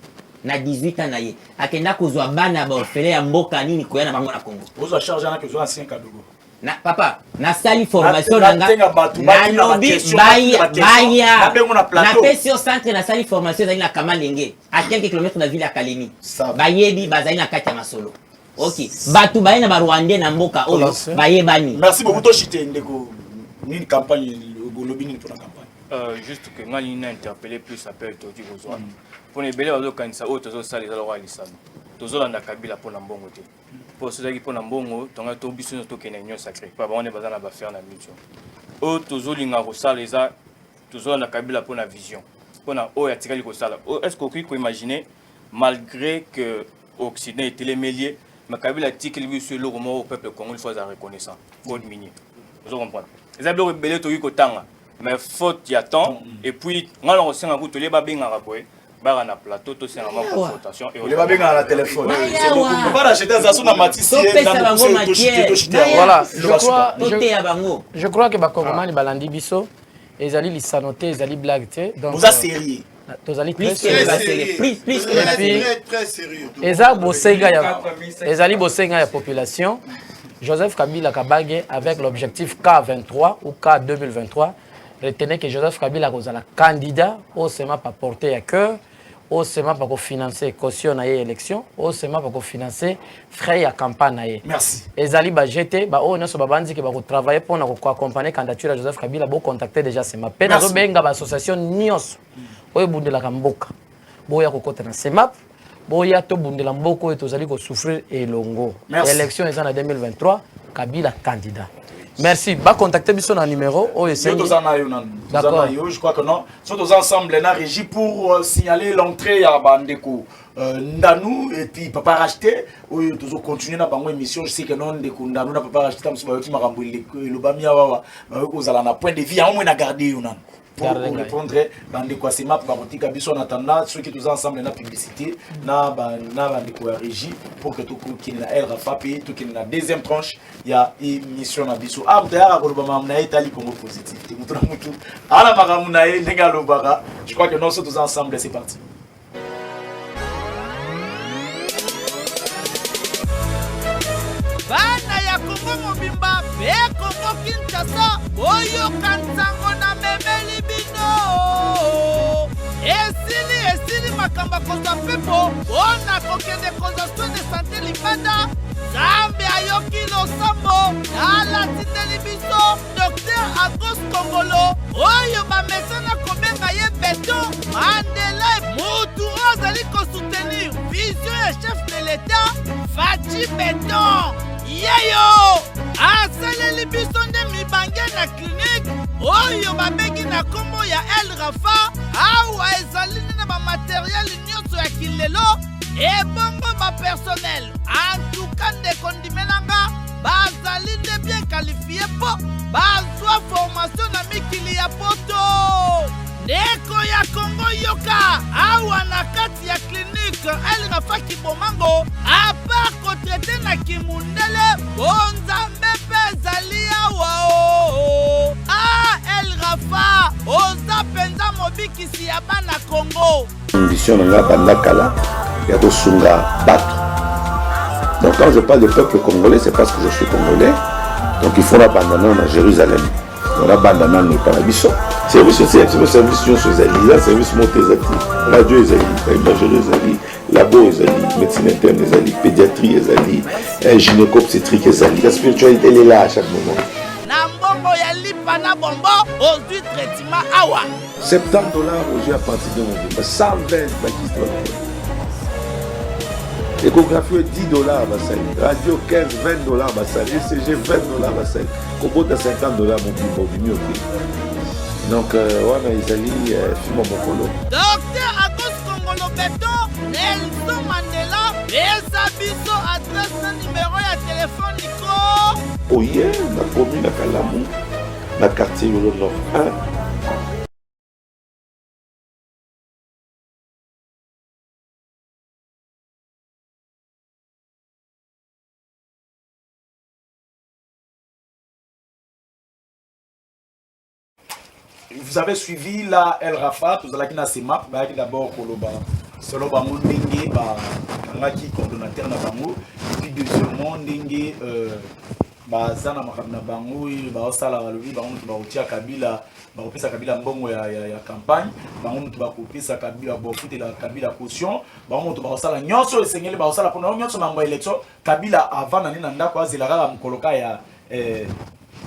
na 18 ans na ye. Akenda kozwa bana ba orphelin ya mboka nini koya na bango na Congo. Ozo charge na kozwa 5 kadogo. Na papa, na sali formation nanga. Na lobi baya. Na pesi au centre na sali formation zali na Kamalenge, à quelques kilomètres de la ville ya Kalemi. Bayebi bazali na kati ya masolo. OK. Batu baye na ba Rwandais na mboka oyo bayebani. Merci beaucoup to chite ndeko. Nini campagne lobi nini pour la campagne. Juste que ngani na interpeller plus appel todi kozwa. Pour les belé bazo kanisa o tozo sali za roi lisano. Tozo landa Kabila pour na mbongo te. Pour ceux qui pour na mbongo tonga to biso to kena union sacrée. Pa ba on est bazana ba faire na mission. O tozo linga ko sala za tozo landa Kabila pour na vision. Pour na o ya tikali ko sala. Est-ce que vous imaginer malgré que Occident était les mêliers, mais Kabila tikali bi sur le roman au peuple congolais faut sa reconnaissance. Code minier. Vous comprenez. Les ablo belé to yi ko tanga. Mais faute y a temps et puis ngalo ko senga ko to le ba benga raboé. Bah, on a plateau, tout c'est une confrontation. Et on va bien à la téléphone. C'est beaucoup. On va acheter ça sur la matisse. Voilà, je crois que Bakongomani balandi biso, ezali lisanoté, ezali blague té. Donc vous a sérieux. Tozali plus très sérieux. Eza bosenga ya ezali bosenga ya population. Joseph Kabila Kabange avec l'objectif K23 ou K 2023. Retenez que Joseph Kabila est un candidat, au SEMA pas porté à cœur, au SEMA pas financer caution à l'élection, au SEMA pas financer frais à campagne. Merci. Et Zali Bajete, on a dit que va travailler pour accompagner la candidature à Joseph Kabila, pour contacter déjà SEMA. Pena zo benga l'association Nios, au bunde la Kamboka, boya kokota na SEMA, boya to bunde la Mboko et tozali ko souffrir et longo. L'élection est en 2023, Kabila candidat. Merci. Va contacter son numéro. D'accord. Je crois que non. Nous sommes ensemble na régie pour signaler l'entrée à Bandeko. Ndanou et puis papa racheter. Oui, toujours continuer na bango émission. Je sais que non Ndeko Ndanou na papa racheter. Tamsi ba yoti makambo le bamia wawa. Ba ko zala na point de vue. Au moins na garder yonan. Pour répondre Bandeko Asema Barotika biso en attendant ceux qui sont ensemble na publicité na Bandeko régie pour que tout qui na elle Rafa paye tout qui na deuxième tranche il y a émission na biso ah mtaya ko ba mamna itali Congo positivité mutu na mutu ala makamuna e ndenga lobaka je crois que nous sommes tous ensemble c'est parti. Bana ya Congo mobimba be Congo Kinshasa oyo kantango na memeli bino esili makamba kozwa pepo ona kokende kozwa soin de santé libanda Zambe ayoki losambo alatindeli biso Dr Agos Kongolo oyo bamesana kobenga ye beton Mandela mutu azali kosoutenir vision ya chef de l'État Fachi Beton yeyo asaleli biso nde mibange na clinique oyo babengi na kombo ya El Rafa awa ezali na bamateriel nyonso ya kilelo ebongo bapersonnel antuka ndeko ndimelanga bazali nde bien qualifié mpo bazwa formation na mikili ya poto ndeko ya Kongo yoka awa na kati ya clinique clinique El Rafa Kibomango à part traité na kimundele bonzambe pezali awa El Rafa oza penza mobikisi ya bana Congo. Ambition nanga bandakala ya kosunga bato. Donc quand je parle de peuple congolais, c'est parce que je suis congolais. Donc il faut l'abandonner à Jérusalem. On abandonne le Parabiso. Service social, c'est le service Zali, la service Montezati, radio Zali, imagerie Zali, labo Zali, médecine interne Zali, pédiatrie Zali, gynéco-obstétrique Zali. La spiritualité elle est là à chaque moment. Nambongo ya lipana bombo aujourd'hui traitement awa. $70 aujourd'hui à partir de mon vie. 120 bakistes. Échographie $10 basali, radio $15, $20 basali, ECG $20 basali, Kobota $50 mon bimi ok. Donc wana ezali filmo mokolo. Docteur Agos Congolo Beto, Nelson Mandela, eza biso adresse na numéro ya téléphone liko. Oye, na commune à Kalamu, na quartier Yolo Nord 1. Vous avez suivi la El Rafa, tout ça qui n'a pas map, bah d'abord Koloba, solo ba mondenge ba ngaki coordonnateur na bango, et puis deuxièmement ndenge ba zana makabna bango ba osala balobi bango ba otia Kabila, ba opesa Kabila mbongo ya campagne, bango mutu ba kopesa Kabila ba ofutela Kabila caution, bango mutu ba osala nyonso esengeli ba osala pona nyonso mango élection, Kabila avant nani na ndako azelaka mukoloka ya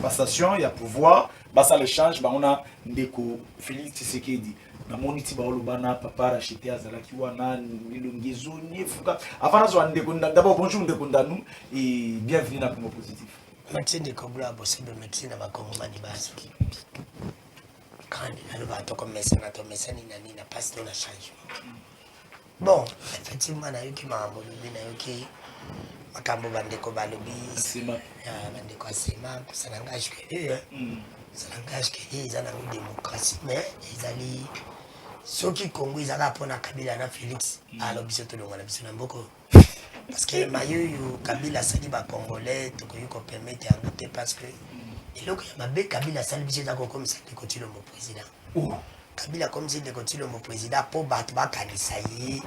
passation ya pouvoir. Basa l'échange, on a ndeko Félix Tshisekedi. Na moniti ba olobana papa racheté azalaki wana lilongezoni fuka. Avant zo ndeko d'abord bonjour ndeko ndanu et bienvenue dans Congo Positif. Merci de Kobla bossé de médecine à Congo mani baso. Quand il va to comme médecin na to médecin ni na passe dans la changement. Bon, effectivement na yoki mambo na yoki makambo bandeko balobi sema bandeko asema ça n'engage que eux. Ça n'engage que les ana démocratie mais ils allaient ceux qui Congo ils allaient pour na Kabila na Félix alors biso to donga na biso na mboko parce que mayu Kabila sali ba congolais to ko yuko permettre en noter parce que il y a mabe Kabila sali biso za ko comme ça de continuer mon président Kabila comme si de continuer mon président pour battre ba kanisa yi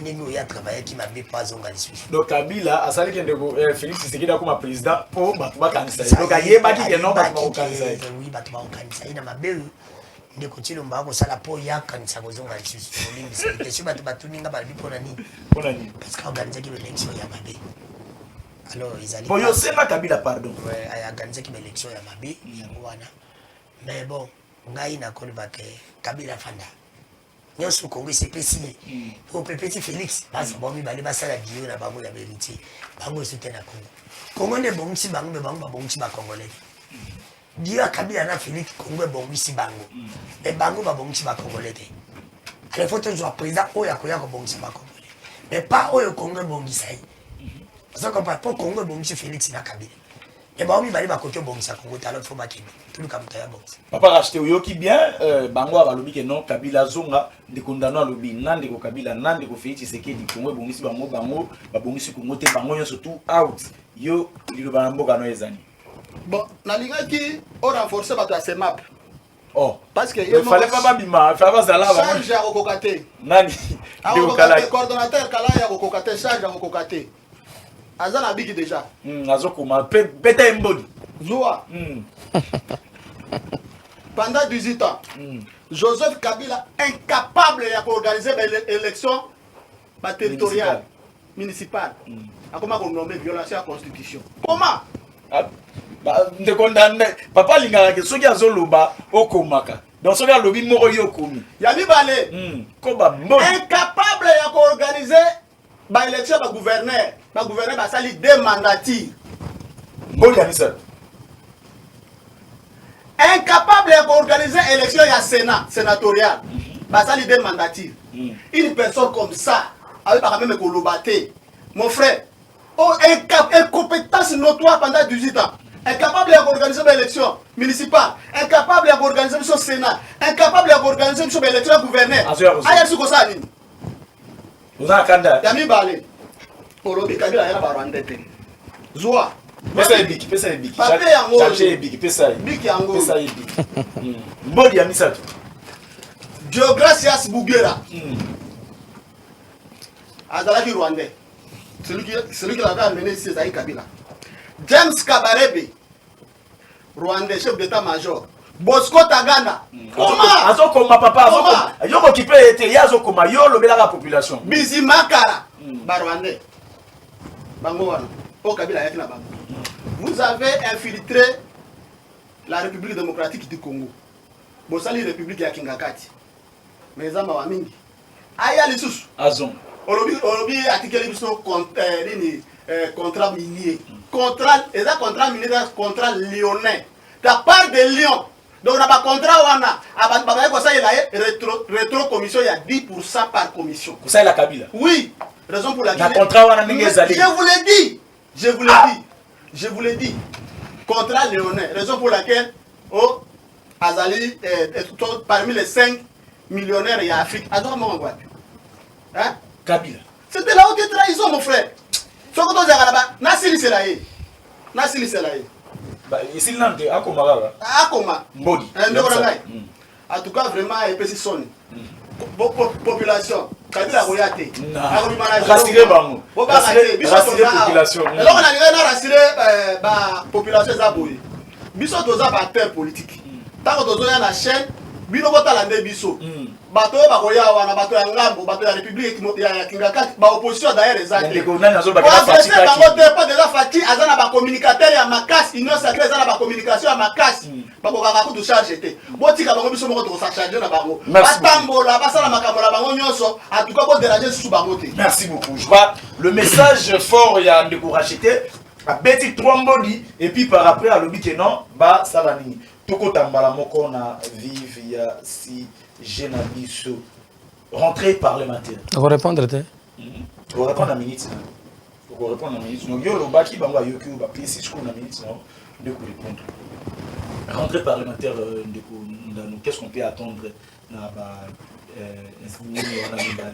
ndenge ya travailler qui m'a pas zonga les suivi donc Kabila asali kende ko Félix Tshisekedi comme président pour battre kanisa donc ayeba ki ke non battre kanisa oui battre kanisa ina mabe de continuer mbako sala po ya kanisa ko zonga les suivi olimbi c'est que si battre batuninga ba bipona ni parce que organiser ki élection ya mabe alors ils allaient bon yo sema Kabila pardon ouais ay organiser ki élection ya mabe ya wana mais bon ngai na kolba ke Kabila fanda nyonso Congo c'est petit pour petit Félix parce que bon mi bali basala bio na bango ya vérité bango soutien na Congo ne bon si bango bon si ba congolais bio Kabila na Félix Congo bon si bango et bango ba bon si ba congolais alors faut toujours président oya ko bon si ba congolais mais pas oyo Congo bon sai parce que pour Congo bon si Félix na Kabila et bah on va côté bon ça Congo alors faut ba kende tout le comme ta bon papa racheté yoki bien bango abalobi ke non Kabila zonga de condamner alobi nande ko Kabila nande ko Félix Tshisekedi Congo bongisi bango ba bongisi Congo te bango yo surtout out yo lilo ba mboka no ezani bon na lingaki on renforcer bato ya CEMAP oh parce que il fallait pas bima fallait pas zala ba charge ya kokokate nani de kala coordonnateur kala ya kokokate charge ya kokokate azana biki déjà azokoma peta mbodi Zoa pendant 18 ans Joseph Kabila incapable d'organiser l'élection territoriale municipale a comment on nomme violation à la constitution comment de condamné papa lingaka ke soki azoloba okomaka donc soki alobi moko yo komi ya mibale koba mbodi incapable d'organiser l'élection ba gouverneur basali deux mandatures mbodi ya misala incapable d'organiser l'élection ya Sénat sénatorial basali deux mandatures une personne comme ça avec par même kolobaté mon frère incompétence notoire pendant 18 ans incapable d'organiser l'élection municipale incapable d'organiser le Sénat incapable d'organiser l'élection gouverneur aya siko ça nini Vous avez un candidat. Yami Balé. Olobi Kabila yana barwande te. Zoa. Pesa ebiki, pesa ebiki. Pape yango. Chache ebiki, pesa ebiki. Biki yango. Pesa ebiki. Mbodi ya misato. Diogratias Bouguera. Azalaki Rwandais. Celui qui l'avait amené ici, c'est Kabila. James Kabarebe. Rwandais, chef d'état-major. Bosco Taganda. Comment? Azokoma papa, azokoma. Qui peut être yazokoma yo lobela la population. Bizimakara. Barwandais. Bango wana. Po Kabila yaki na bango. Vous avez infiltré la République démocratique du Congo. Bosali République ya Kingakati. Mais zama wa mingi. Aya lisusu. Azon. Olobi article biso contrat minier. Contrat, et ça contrat minier, contrat lyonnais. Ta part de Lyon. Donc on a pas contrat wana. Abana ko ça il a rétro commission il y a 10% par commission. Ça la Kabila. Oui. Raison pour laquelle. La contrat wana ninge zali. Je vous l'ai dit. Je vous l'ai dit. Je vous l'ai dit. Contrat lyonnais. Raison pour laquelle oh Azali parmi les 5 millionnaires il y a Afrique. Azali mon quoi. Hein? Kabila. C'était la haute trahison mon frère. Ce que tu as là-bas, Nassili Selaye. Nassili Selaye. Bah ici là de akoma baba. Akoma. Mbodi. En tout cas vraiment epesi sonne. Population. Kabila royauté. Rassurer bango. Rassurer population. Alors on a rien à rassurer ba population za boye. Biso toza ba terre politique. Tant que toza na chaîne, bino botala nde biso. Bato bakoya wana bato ya ngambo bato ya république ya Kingakati ba opposition d'ailleurs ezali. Ndeko nani azo bakala Fati. Pas déjà Fati azana ba communicateur ya makasi union sacrée azana ba communication ya makasi. Bakokaka ko to charge te. Botika bango biso moko to sa charger na bango. Batambola basala makambo na bango nyonso en tout cas ko déranger sous bango te. Merci beaucoup. Je crois le message fort ya Ndeko Racheté a beti 3 mbodi et puis par après à l'obi que non ba ça va nini. Toko tambala moko na vive ya si Genabiso, rentrée parlementaire. Vous répondre, vous répondre à minute. Vous répondre à minute. Donc, yo, le baki, bango, yoki, ou baki, si je connais minute, non, de quoi répondre. Rentrée parlementaire, qu'est-ce qu'on peut attendre dans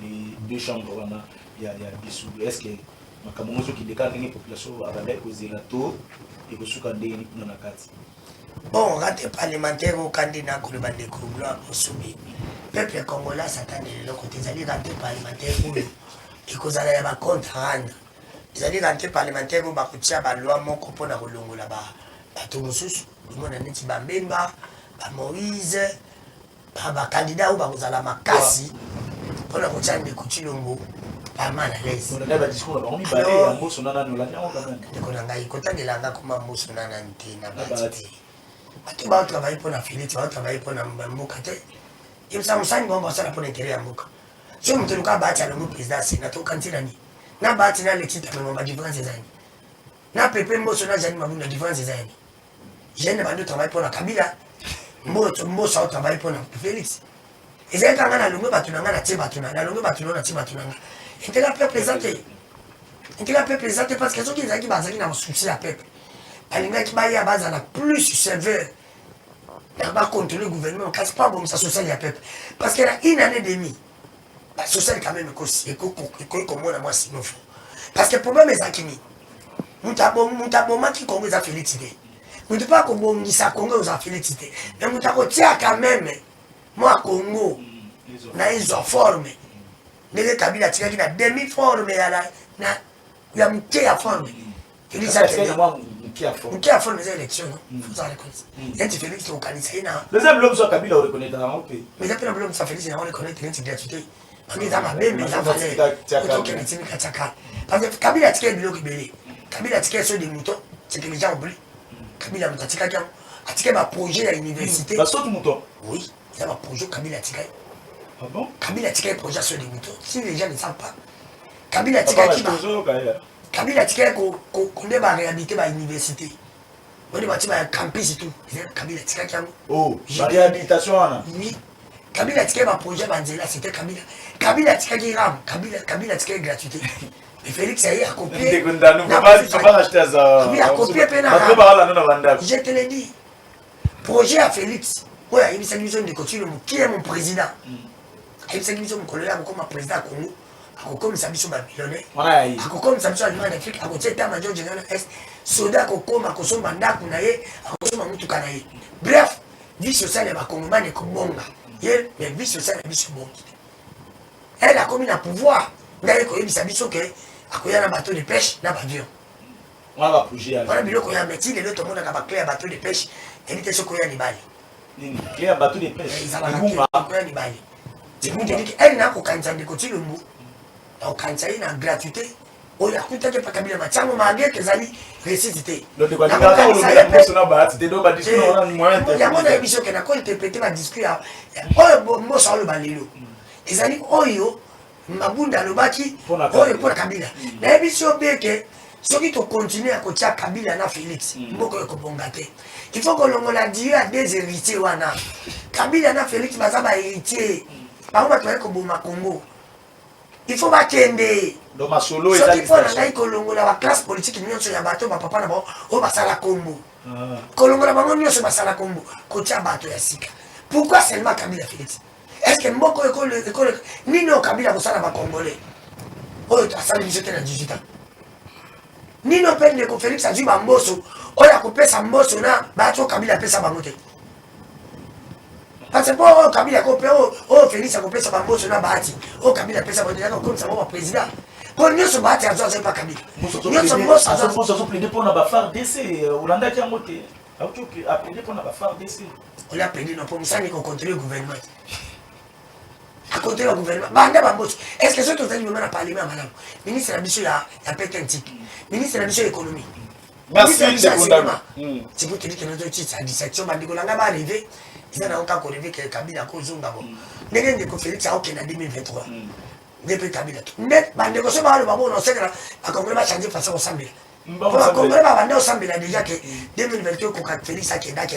les 2 chambres, il y a Bissou. Est-ce que, ma camouflage qui décale les populations, avec les zélatos, et que sous Kandé, dans la carte. Bon, rentrée parlementaire au candidat pour le bandit Koubla au soumis. Peuple congolais s'attendait de l'autre côté. Ils allaient rentrer parlementaire pour lui. Et qu'ils allaient avoir compte rendre. Ils allaient rentrer parlementaire pour bakutia ba loi mon copain na kolongo là-bas. Bato mususu, le monde a neti Bambemba, ba Moïse, ba candidat ou ba kozala makasi. Pour la kotia de Kuchilongo. Pas mal à l'aise. On a des discours là-bas. On y balait un mot sur nana nous l'a dit quand même. Donc on a gagné côté de l'anga comme un mot sur nana na batiti. Tu vas travailler pour la Philippe, tu vas travailler pour la Mboka. Il me semble que ça va ça pour l'intérêt à Mboka. Si on te le cas battre le président, c'est notre candidat. Na battre na l'équipe mais ma différence des années. Na pépé mo sur la différence des années. Je n'ai pas de travail pour la Kabila. Mo ça travail pour la Félix. Et c'est quand on a le mot batunanga na tibatuna, na le mot batunanga na tibatunanga. Il te l'a fait présenter. Il te l'a fait présenter parce que ceux qui ont bazaki na souci à peuple. Alinga qui baille à base à la plus sévère. Il va contrôler le gouvernement, casse pas bon ça social à peuple. Parce qu'il y a une année et demie. La social quand même est comme moi sinon. Parce que le problème est Zakini. Moutaboma qui Congo a félicité. Nous ne pas comme ça Congo a félicité. Mais Moutabo tient quand même. Moi Congo, na ils ont formé. Les Kabila tient qui a demi-forme il y a muté à forme. Félix a qui a formé les élections, vous en reconnaissez. Il y a des Félix qui ont organisé. Deuxième l'homme sur Kabila, on reconnaît dans le pays. Mais après l'homme sur Félix, on reconnaît qu'il y a une gratuité. Parce que ça m'a bien, mais ça fallait. Parce que Kabila a tiré le bloc belé. Kabila a tiré sur des moutons, c'est que les gens oublient. Kabila a tiré un projet à l'université. La saute mouton. Oui, il y a un projet Kabila a tiré. Ah bon? Kabila a tiré un projet sur des moutons. Si les gens ne savent pas. Kabila a tiré qui va. Kabila tika qu'on va réhabiliter à l'université. On va bâtir un campus et tout. Kabila tika qui a. Oh, la réhabilitation là. Oui. Kabila tika un projet Banzela, c'était Kabila. Kabila tika qui ram. Kabila tika gratuité. Mais Félix a copié. Nous pas acheter ça. Il a copié pena. Je te l'ai dit. Projet à Félix. Ouais, il y a une de continuer. Qui est mon président? Il y a une mission de colonel comme président Congo. akokomisa biso babillionnaire Ouais. akokomisa biso aliment d'Afrique akotia état major général na est soda akokoma akosomba ndako na ye akosomba mutuka na ye bref vie sociale ya bakongomani ekobonga ye mais vie sociale ya biso ebongi te elle akomi na pouvoir ngai koyebisa biso ke akoya na bateau de pêche na bavion wana biloko ya meti lelo tomonaka baclé ya bateau de pêche ebi te soki oya libali clé ya bateau de pêche ezalakakoya libali cetadike elle na kokanisa ndeko ti lombu akokanisa ye na gratuité oyo akutaki mpa kabila matiango mageke ezali récite te yango nayebi soki nakointerprete badiscours oyo mboso aloba lelo ezali oyo mabunda alobaki oyo mpona kabila nayebi so beke soki tokontinue akotia kabila na félix mboka oyo ekobonga te il faut kolongola dieu ya des héritiers wana kabila na félix baza bahéritier bango bato baye koboma congo il faut bakende soki mpo na ngai kolongola baclasse politique nyonso ya bato bapapa na bango oyo basala kombo kolongola bango nyonso basala kombo kotia bato ya sika pourquoi seulement kabila félix est ce que mboka ekole nini oyo kabila kosala bacongolais oyo asali biso te na 18 ans nino mpe ndeko félix azwi bamboso oyo akopesa mboso na bato kabila apesa bango te parce mpo oyo kabila akope oyo félix akopesa bamboso na bahati oyo kabila apesa bango te yaka okomisa bango baprésident mpo nyonso bahati azo azwi mpa kabila nyonso mboso azoplaide mpona bafardc olandaki yango te aplaide mpona bafardc oyo aplaide no mpo mosani kocontrole gouvernement akonte le gouvernement banda bamboso est-ce que soki ozali mema na parlement ya malamu ministre na biso ya pétentique ministre na biso ya économie ministre na biso ya cinéma sikuteli nozotisa dissection bandeko nanga baarrive eza nango kaka koreve ke kabila kozonga bo ndenge ndeko félix aokenda 2023 nde mpe kabila to nde bandeko so baaloba bona osekela bakongole bachange façon kosambela po bakongole babanda osambela déjà ke 2022 koka félix akendaki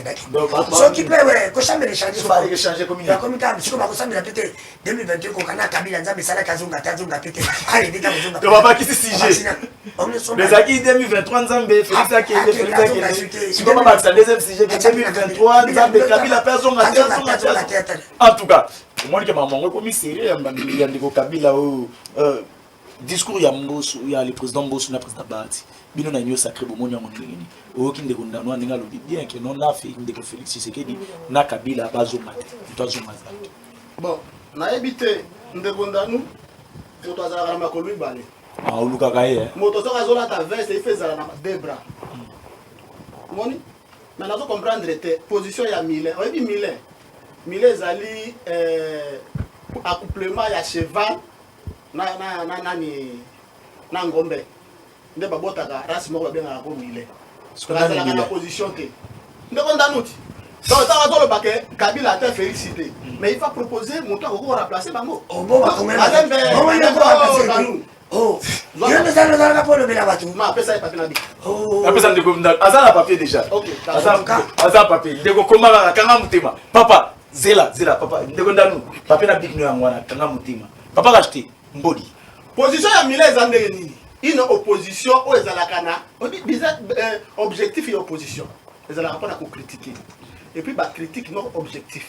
soki mpe we kosambela echangeakomi kaka siko bakosambela mpe te 2022 koka na kabila nzambe esalaki azonga te azonga mpe te arevika babakisi sujet ezalaki 2023 nzambe félix akende siko babakisa deuxième sujet ke 2023 nzambe kabila mpe azonga te en tout cas omoni ke mamango ekomi serie ya ndeko kabila oyo discours ya mboso ya le président mboso na président bahati bino na nyo sacré bomoni yango ndengeni oyoki ndeko ndano ndenge alobi bien ke non na ndeko félix tshisekedi na kabila bazonga te moto azonga te bon nayebi te ndeko ndano moto azalaka na makolo mibale olukaka ye moto soki azolata veste ife ezala na deux bras omoni mais nazo comprendre te position ya mile oyebi mile ezali accouplement ya cheval na ngombe nde babotaka race moko babengaka ko mile azalaka na position te ndeko ndanuti donc ntango azoloba ke kabila ate félicité mais il va proposer moto akoko koremplace bango apesa ye papier na apesa ndeko aza na papier déjà aza papier ndeko koma kaka kanga motema papa zela papa ndeko ndanu papier na bikino yango wana kanga motema papa kachete mbodi position ya mile eza ndenge nini une opposition oyo ezalaka na objectif ya opposition ezalaka mpona kocritique et puis bacritique non objectif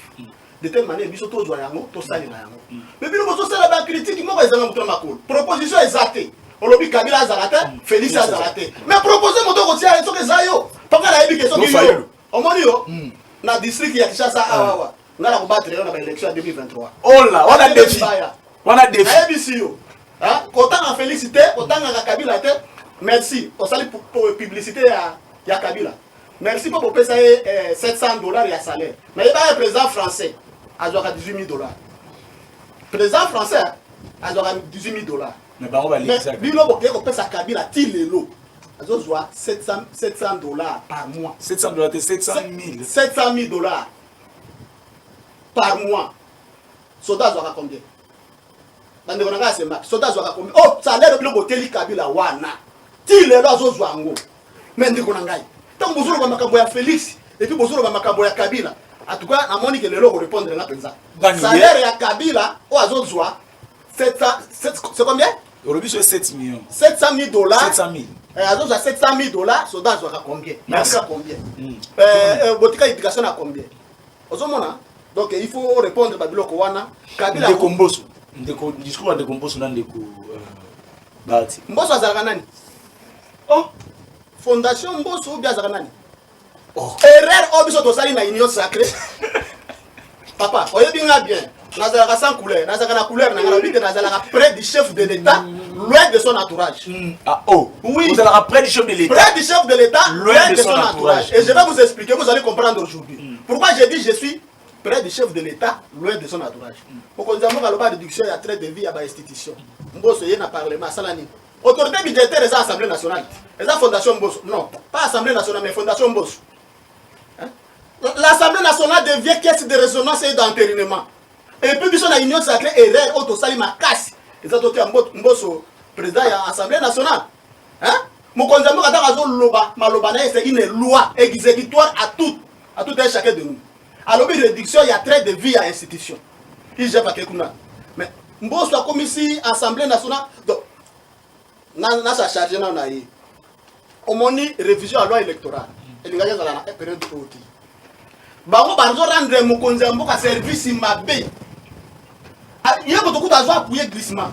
de telle manière biso tozwa yango tosalela yango mais bino bozosala bacritique moko ezanga moto na makolo proposition eza te olobi kabila azala te félix azala te mais propose moto kotia soki eza yo paka nayebi ke soki yo omoni yo na district ya Kinshasa awawa nga na kobattre yo na baélection ya 2023 ola wana défi nayebisi yo kotanga félicité kotangaka kabila te merci osali publicité ya kabila merci mpo kopesa ye $700 ya salaire nayeba ye président français azwaka $18,000 président français azwaka $18,000 mais bino boke kopesa kabila ti lelo azozwa $700 par mois $700 te $700,000 par mois soda azwaka combien bandeko na nga asema soda azwaka combien oh salaire biloko teli kabila wana ti lelo azozwa yango mais ndeko na ngai ntango bozoloba makambo ya félix et puis bozoloba makambo ya kabila en tout cas namoni ke lelo korépondre nga mpenza salaire ya kabila oyo azozwa c'est combien olobi so 7 millions $700,000 azozwa $700,000 soda azwaka combien nasika combien botika éducation na combien ozomona donc il faut répondre babiloko wana kabila komboso ndeko discours de compost na ndeko Bahati. Mbosso azalaka nani? Oh, fondation Mbosso ou bien azalaka nani? Oh, erreur obiso tosali na union sacrée. Papa, oyebi nga bien. Nazalaka sans couleur, nazalaka na couleur na ngala bite nazalaka près du chef de l'État, loin de son entourage. Ah oh, oui. Vous allez près du chef de l'État. Près du chef de l'État, loin de son entourage. Et je vais vous expliquer, vous allez comprendre aujourd'hui. Pourquoi j'ai dit je suis près du chef de l'État, loin de son entourage. Pourquoi nous avons la réduction, il y a trait de vie à l'institution. Mbosso y a parlement, Salani. Autorité budgétaire des Assemblées nationales. Les Fondation Mbosso. Non, pas Assemblée nationale, mais Fondation Mbosso. L'Assemblée nationale devient caisse de résonance et d'entérinement. Et puis, ils sont dans l'Union sacrée, erreur, auto sali ma casse. Ils ont été Mbosso, président de l'Assemblée nationale. Hein? Mon conjoint, c'est une loi exécutoire à tout un chacun de nous. Alors, une réduction, il y a trait de vie à l'institution. Il gère pas quelque chose. Mais Mbosso a comme ici, Assemblée nationale. Donc, na sa charge na na yi. Omoni révision à loi électorale. Et les gars, la période de haute. Bango barzo rendre mon conjoint mboka service mabe. Il y a beaucoup d'argent à appuyer glissement.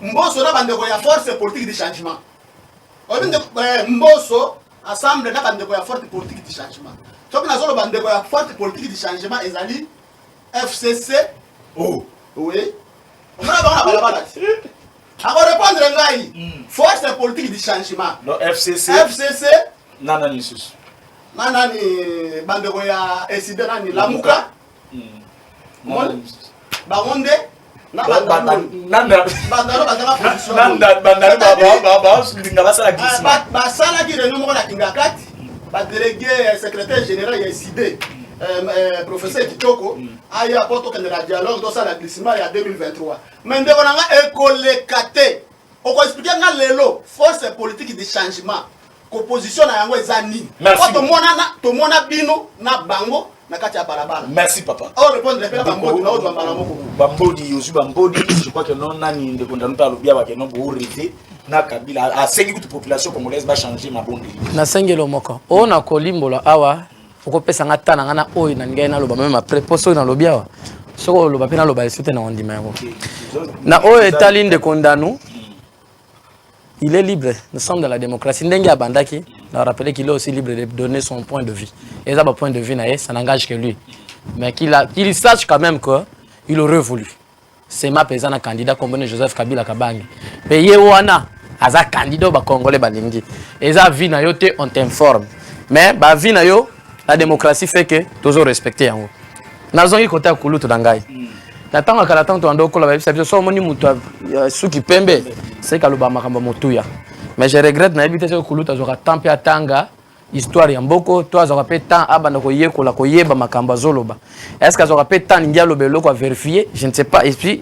Mbosso na bandeko ya force politique de changement. Mbosso assemblée na bandeko ya force politique de changement. Donc na zolo bandeko ya force politique de changement ezali FCC. Oh, oui. On va voir la balabala. A répondre ngai. Force politique de changement. Non, FCC. FCC. Nana Nisus. Nana ni bandeko ya SID nani Lamuka. Bangonde. Na bandalo bandala position. Basala ki réunion moko na Kingakati. Ba délégué secrétaire général ya SID. Professeur Kitoko aya poto kendela dialogue dans ça la glissement il y a 2023 mais ndeko nanga ekolekate oko expliquer nga lelo force politique de changement opposition na yango ezani to mona bino na bango na kati ya barabara. Merci papa. Oh répondre les bambodi na ozo mbala moko bambodi yozu bambodi je crois que non nani ndeko ndanuta lobia ba kenon bo rêver na Kabila a sengi toute population congolaise va changer ma bonde na sengelo moko o na kolimbola awa okopesa nga tana ngana oyo na ngai na loba même après poso na lobia wa soko loba pe na loba esute na ondima yango na oyo etali de condamnou il est libre, nous sommes dans la démocratie ndenge abandaki na rappeler qu'il est aussi libre de donner son point de vue et ça point de vue na ça n'engage que lui mais qu'il sache quand même que il aurait voulu c'est ma paysan candidat comme Joseph Kabila Kabange payé wana aza candidat ba congolais balingi et ça vie na yo te on t'informe mais ba vie na yo la démocratie fait que toujours respecter yango nazongi côté ya kulutu dangai natanga kala tanto andoko la biso so moni mutu suki pembe c'est kaloba makamba motuya mais je regrette na éviter ce kulutu azoka tempe atanga histoire ya mboko to azoka pe temps abana ko yekola ko yeba makamba zoloba est-ce que azoka pe temps ngialo beloko à vérifier je ne sais pas et puis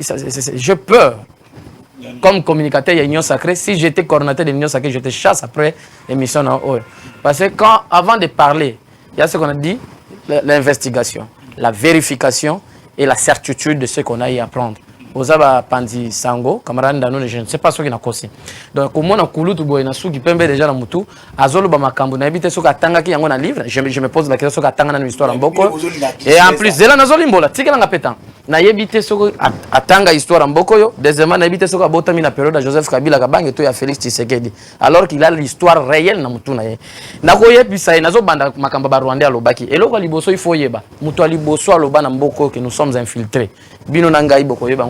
je peux comme communicateur de l'Union Sacrée, si j'étais coordinateur de l'Union Sacrée, je te chasse après l'émission. Parce que avant de parler, il y a ce qu'on a dit, l'investigation, la vérification et la certitude de ce qu'on a eu à prendre. Ozaba Pandi Sango, camarade Danone, je ne sais pas ce qu'il a causé. Donc, au moins, on a coulu tout boy, on a sou qui peut déjà la moutou, Azolo Bamakambo, on a évité ce qu'Atanga qui a un livre. Je me pose la question sur qu'Atanga dans l'histoire en Boko. Et en plus, Zela Nazolimbola, Tika Pétan. Na évité ce qu'Atanga histoire en Boko, deuxièmement, on a évité ce qu'Abota mis la période à Joseph Kabila Kabang et tout à Félix Tshisekedi. Alors qu'il a l'histoire réelle dans Moutou. Nakoye puis ça, Nazo Banda Makamba Rwandais à Lobaki. Et là, il faut yeba. Moutou Aliboso à Loban en Boko que nous sommes infiltrés. Bino Nangaï Boko yeba.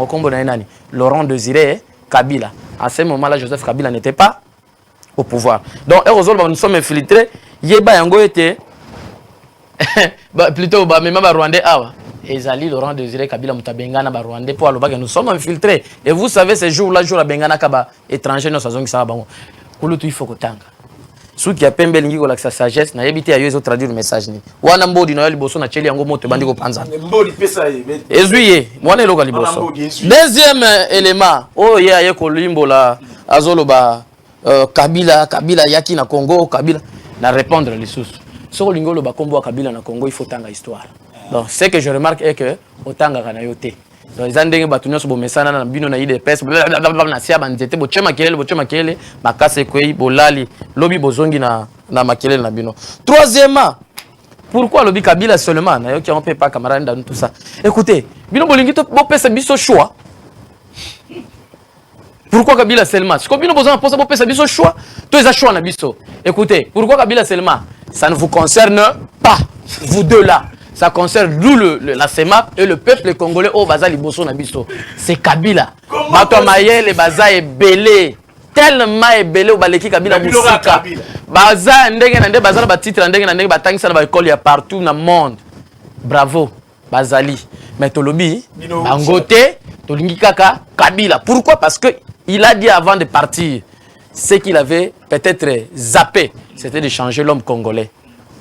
Laurent Désiré Kabila. À ce moment-là, Joseph Kabila n'était pas au pouvoir. Donc, heureusement, nous sommes infiltrés. Yeba Yango était plutôt même Rwandais. Ezali Laurent Désiré Kabila Mutabengana Rwandais pour que nous sommes infiltrés. Et vous savez, ces jours-là, jour à Bengana Kaba étranger, nous savons que ça va. Il faut que tanga. Ceux qui a pembe lingi ko la sagesse na yebite ayo ezo traduire le message ni wana mbodi na liboso na cheli yango moto bandi ko panza mbodi pesa ezuye mwana eloka liboso deuxième élément oh ya ye ko limbola azoloba Kabila yaki na Congo Kabila na répondre les sous so lingolo ba kombo Kabila na Congo il faut tanga histoire donc ce que je remarque est que otanga kana yote donc ils andenge batunyo so bomesana na bino na IDPS na sia banzete bochema kelele makase kwei bolali lobi bozongi na makelele na bino. Troisièmement, pourquoi lobi Kabila seulement na yo qui on peut pas camarade dans tout ça. Écoutez, bino bolingi to bo pesa biso choix Pourquoi Kabila seulement? Si Kabila besoin de poser ça biso choix, tous les choix na biso. Écoutez, pourquoi Kabila seulement? Ça ne vous concerne pas, vous deux là. Ça concerne nous, la CEMAP et le peuple congolais au Bazali Bosso Nabiso. C'est Kabila. Bato Maye, les Baza est belé. Tellement est belé au Baleki Kabila Moussika. Baza, ndenge nande, Baza na titre, ndenge nande, batangi sa na école, il y a partout dans le monde. Bravo, Bazali. Mais Tolobi, Bangote, Tolingi Kaka, Kabila. Pourquoi? Parce qu'il a dit avant de partir, ce qu'il avait peut-être zappé, c'était de changer l'homme congolais.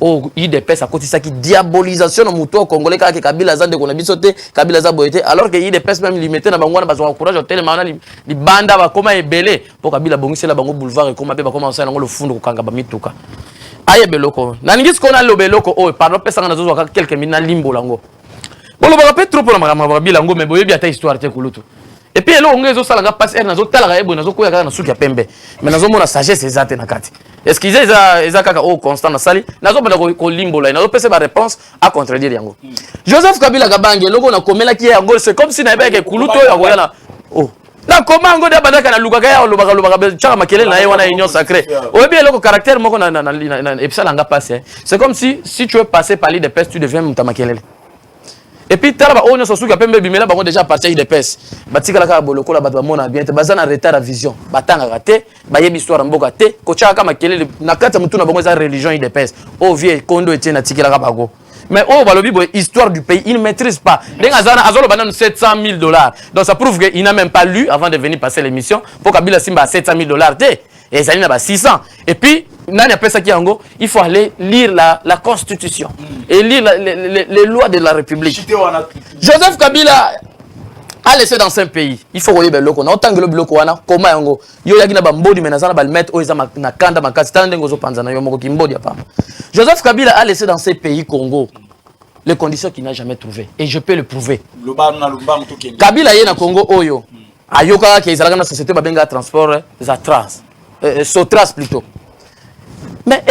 Oh, il dépasse à côté ça qui diabolisation au mouton congolais car que Kabila Zande qu'on a bisoté Kabila Zaboité alors que il dépasse même limité na bangwana parce qu'on courage tellement li banda ba comment est belé pour Kabila bongisi la bango boulevard et comment ba commencer na le fond ko kanga ba mituka aye beloko na ngis ko na lo beloko oh pardon pesa na zozo quelques minutes na limbo lango bolo ba pe trop pour la makama bilango mais boyebi ata histoire te kulutu. Et puis, là, on a un passe air, on a un souki à pembe. Mais on a sagesse exacte na kati. Est-ce qu'ils ont constant na sali? Na zo bana ko limbo là, na zo pese ba réponse à contredire yango. Joseph Kabila Kabange, logo na komela ki yango, c'est comme si na beke kuluto yango na. Oh. Na comment ngo de bana kana luka ya luka chaka makele na wana union sacrée. O bien loko caractère moko na epsala nga passe. C'est comme si tu veux passer par l'île de peste, tu deviens mutamakelele. Et puis, on a souci que déjà parti de pes. Batika la boloko la batwa bien te bazana retard à vision. Batanga raté, baye histoire mboka te, kocha kama kelele na kata mutu na bango za religion de pes. Oh vieux kondo etien na tikela bago. Mais oh balobi histoire du pays, il ne maîtrise pas. Denga zana azolo banan $700,000. Donc ça prouve qu'il n'a même pas lu avant de venir passer l'émission pour Kabila Simba $700,000 te. Et ça n'a 600. Et puis il faut aller lire la constitution et lire les lois de la République. Joseph Kabila a laissé dans un pays. Il faut regarder le comment yango yo yaki na bambodi menazana balmettre oza na kanda makasi tandengo zo panzana yo moko kimbodi apa. Joseph Kabila a laissé dans ces pays Congo les conditions qu'il n'a jamais trouvées et je peux le prouver. Kabila yé na Congo oyo ayoka ke ezalaka na société babenga transport za trans Sotras plutôt. Mais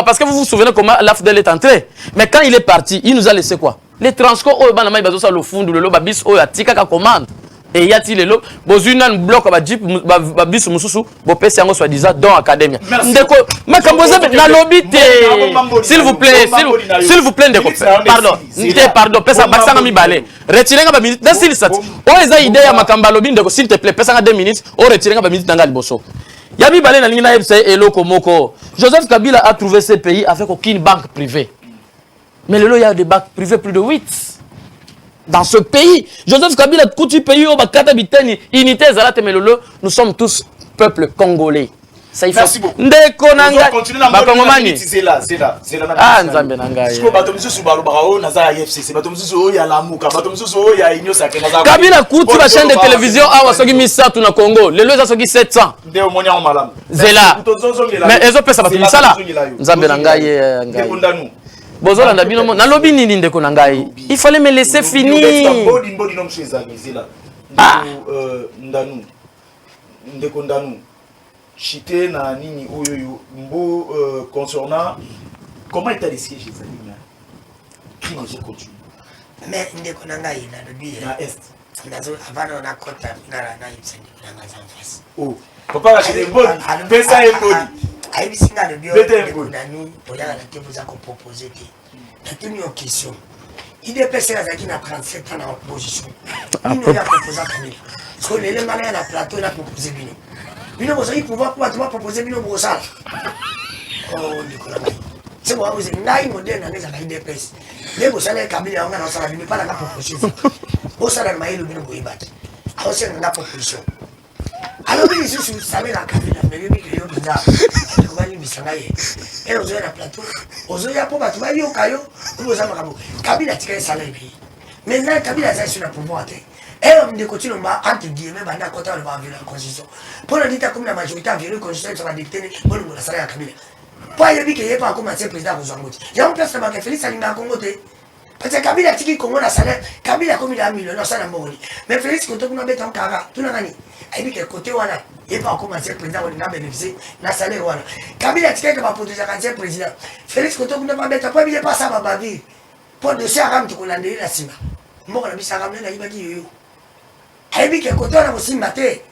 parce que vous vous souvenez comment l'AFDEL est entré. Mais quand il est parti, il nous a laissé quoi? Les transports au Banama ils sont le fond le lobabis au atika commande. Et y a-t-il le bozunan bloc ba jeep ba bis mususu bo pesi yango soit disant dans académie. Ndeko makamboza na lobité. S'il vous plaît, ndeko. Pardon, pesa bakanga mi balé. Retirez ba minute dans s'il sat. O eza idée ya makamba lobi ndeko s'il te plaît, pesa 2 minutes, o retirez ba minute nanga liboso. Yabi balé na lingina ebse eloko moko. Joseph Kabila a trouvé ce pays avec aucune banque privée. Mais il y a des banques privées plus de 8. Dans ce pays, Joseph Kabila, coutu pays, nous sommes tous peuple congolais. Ça il faut. Merci beaucoup. C'est là. Ah, Nzambe nanga. Kabila coutu la chaîne de télévision awa soki misatu na Congo. Le loza soki 700. Zela. Mais ezo pesa batu misala. Nzambe nanga ye ngai. Bozola na bino na lobi nini ndeko na ngai. Il fallait me laisser finir. Ndeko ndanu. Chité na nini oyoyo mbo concernant comment est risqué chez Zalina. Qui nous continue. Mais ndeko na ngai na lobi na est. Ndazo avant on a kota ngara na yipsendi na ngaza face. Oh, papa acheter bon. Pesa et body. Aïe singa le bio ndeko nanu toya na te vous a proposer te. T'as une question. Il est passé à Zaki na 37 ans en opposition. Il nous a proposé Kabila. Parce que les malais à la plateau il a proposé Bino. Bino vous avez pouvoir pour toi proposer Bino Brossard. Oh Nicolas. C'est moi vous êtes naïf modèle dans les années d'EPS. Les Brossard Kabila on a ça mais pas la proposition. Brossard le maïl Bino Boibati. Alors c'est la proposition. Alors oui je suis savez la Kabila mais lui que yo bizarre. Comment il bisangaye. Et on a la plateau. On a pour battre yo kayo. Vous avez marabo. Kabila tika salaire pays. Maintenant Kabila ça sur le pouvoir. Et on dit continue entre guillemets banda côté on va violer la constitution. Pour le dire comme la majorité a violé la constitution ça va dicter bon la salaire à Kabila. Pas y a pas commencer président Kozangoti. Il y a un place là Félix Alinga Congoté. Parce que Kabila tiki Congo la salaire, Kabila comme il a million ça na Mongoli. Mais Félix quand on a bête en Kara, tout na gagné. Et puis côté voilà, il pas commencer président on a bénéficié la salaire voilà. Kabila tiki que va protéger quand président. Félix quand on a bête pas il pas ça va vivre. Pour de ça ram tu kolandé la sima. Mo la bisa ram na ibaki yo. Et puis côté on a aussi maté.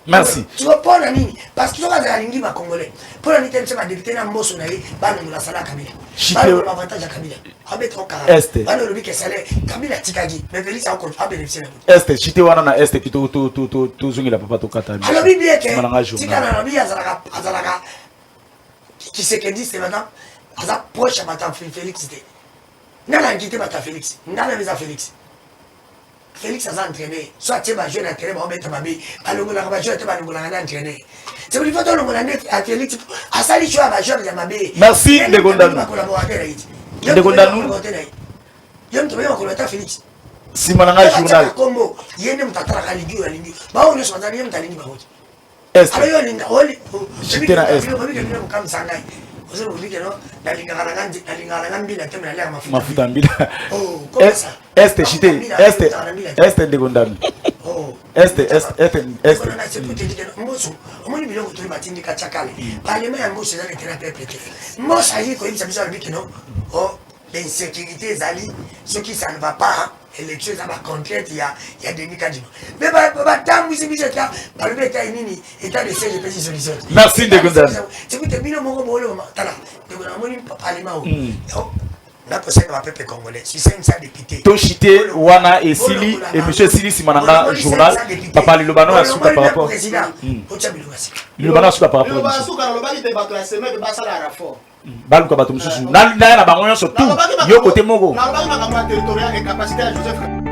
Merci. Tu vois pas nani parce que tu vas à l'ingima congolais. Pour la nité c'est ma député na mbosso na ye ba la sala Kabila. Ba le avantage à Kabila. Abet on kara. Ba le bi que salaire Kabila tikagi. Mais Félix a encore a bénéficié. Est chité wana na est qui to zungi la papa to kata. Alors bi bien que tikana na bi azalaka qui c'est que dit c'est maintenant aza proche à Mata Félix c'était. Nana quitté Mata Félix. Nana les a Félix. Félix a entraîné, soit tu vas jouer entraîné, on met ma bille, à l'ongle à jouer, tu vas l'ongle à entraîner. C'est pour lui faire l'ongle à Félix, à Sali, tu vas jouer à ma bille. Merci, de Gondanou. De Gondanou. Yom tu vas collaborer Félix. Si Mananga journal. Combo, yéne m'tatra à l'iguë à l'iguë. Bah on est sur un yom t'alini bah route. Est. Alors yom l'inda, oli. J'étais là est. Comme ça n'aille. Vous avez oublié que non, la linga la thème la mafuta mbila. Oh, comment ça? Est chité, est de Gondanou. Oh, est. C'est pour te dire que Mbosso, au moins il y a un matin de Kachakale. Parlement à Mbosso dans les thérapies pété. Mbosso a dit qu'il s'est besoin de non. Oh, l'insécurité Zali, ce qui ça ne va pas. Élection ça va concrète il y a des mécanismes. Mais bah tant vous c'est bizarre là, par le état nini, état de siège de solution. Merci de Gondanou. C'est que tu mon bolo tala. De Gondanou parlement. Na conseil va peuple congolais. Si c'est une salle député. To chité wana et Sili et monsieur Sili Simananga journal papa Lobano a souka par rapport. Lobano a souka par rapport. Lobano souka lobaki te bato ya semaine de basa la rapport. Baluka bato mususu. Na bango nyonso tout. Yo côté Mogo. Na lobaki makambo territorial et capacité à Joseph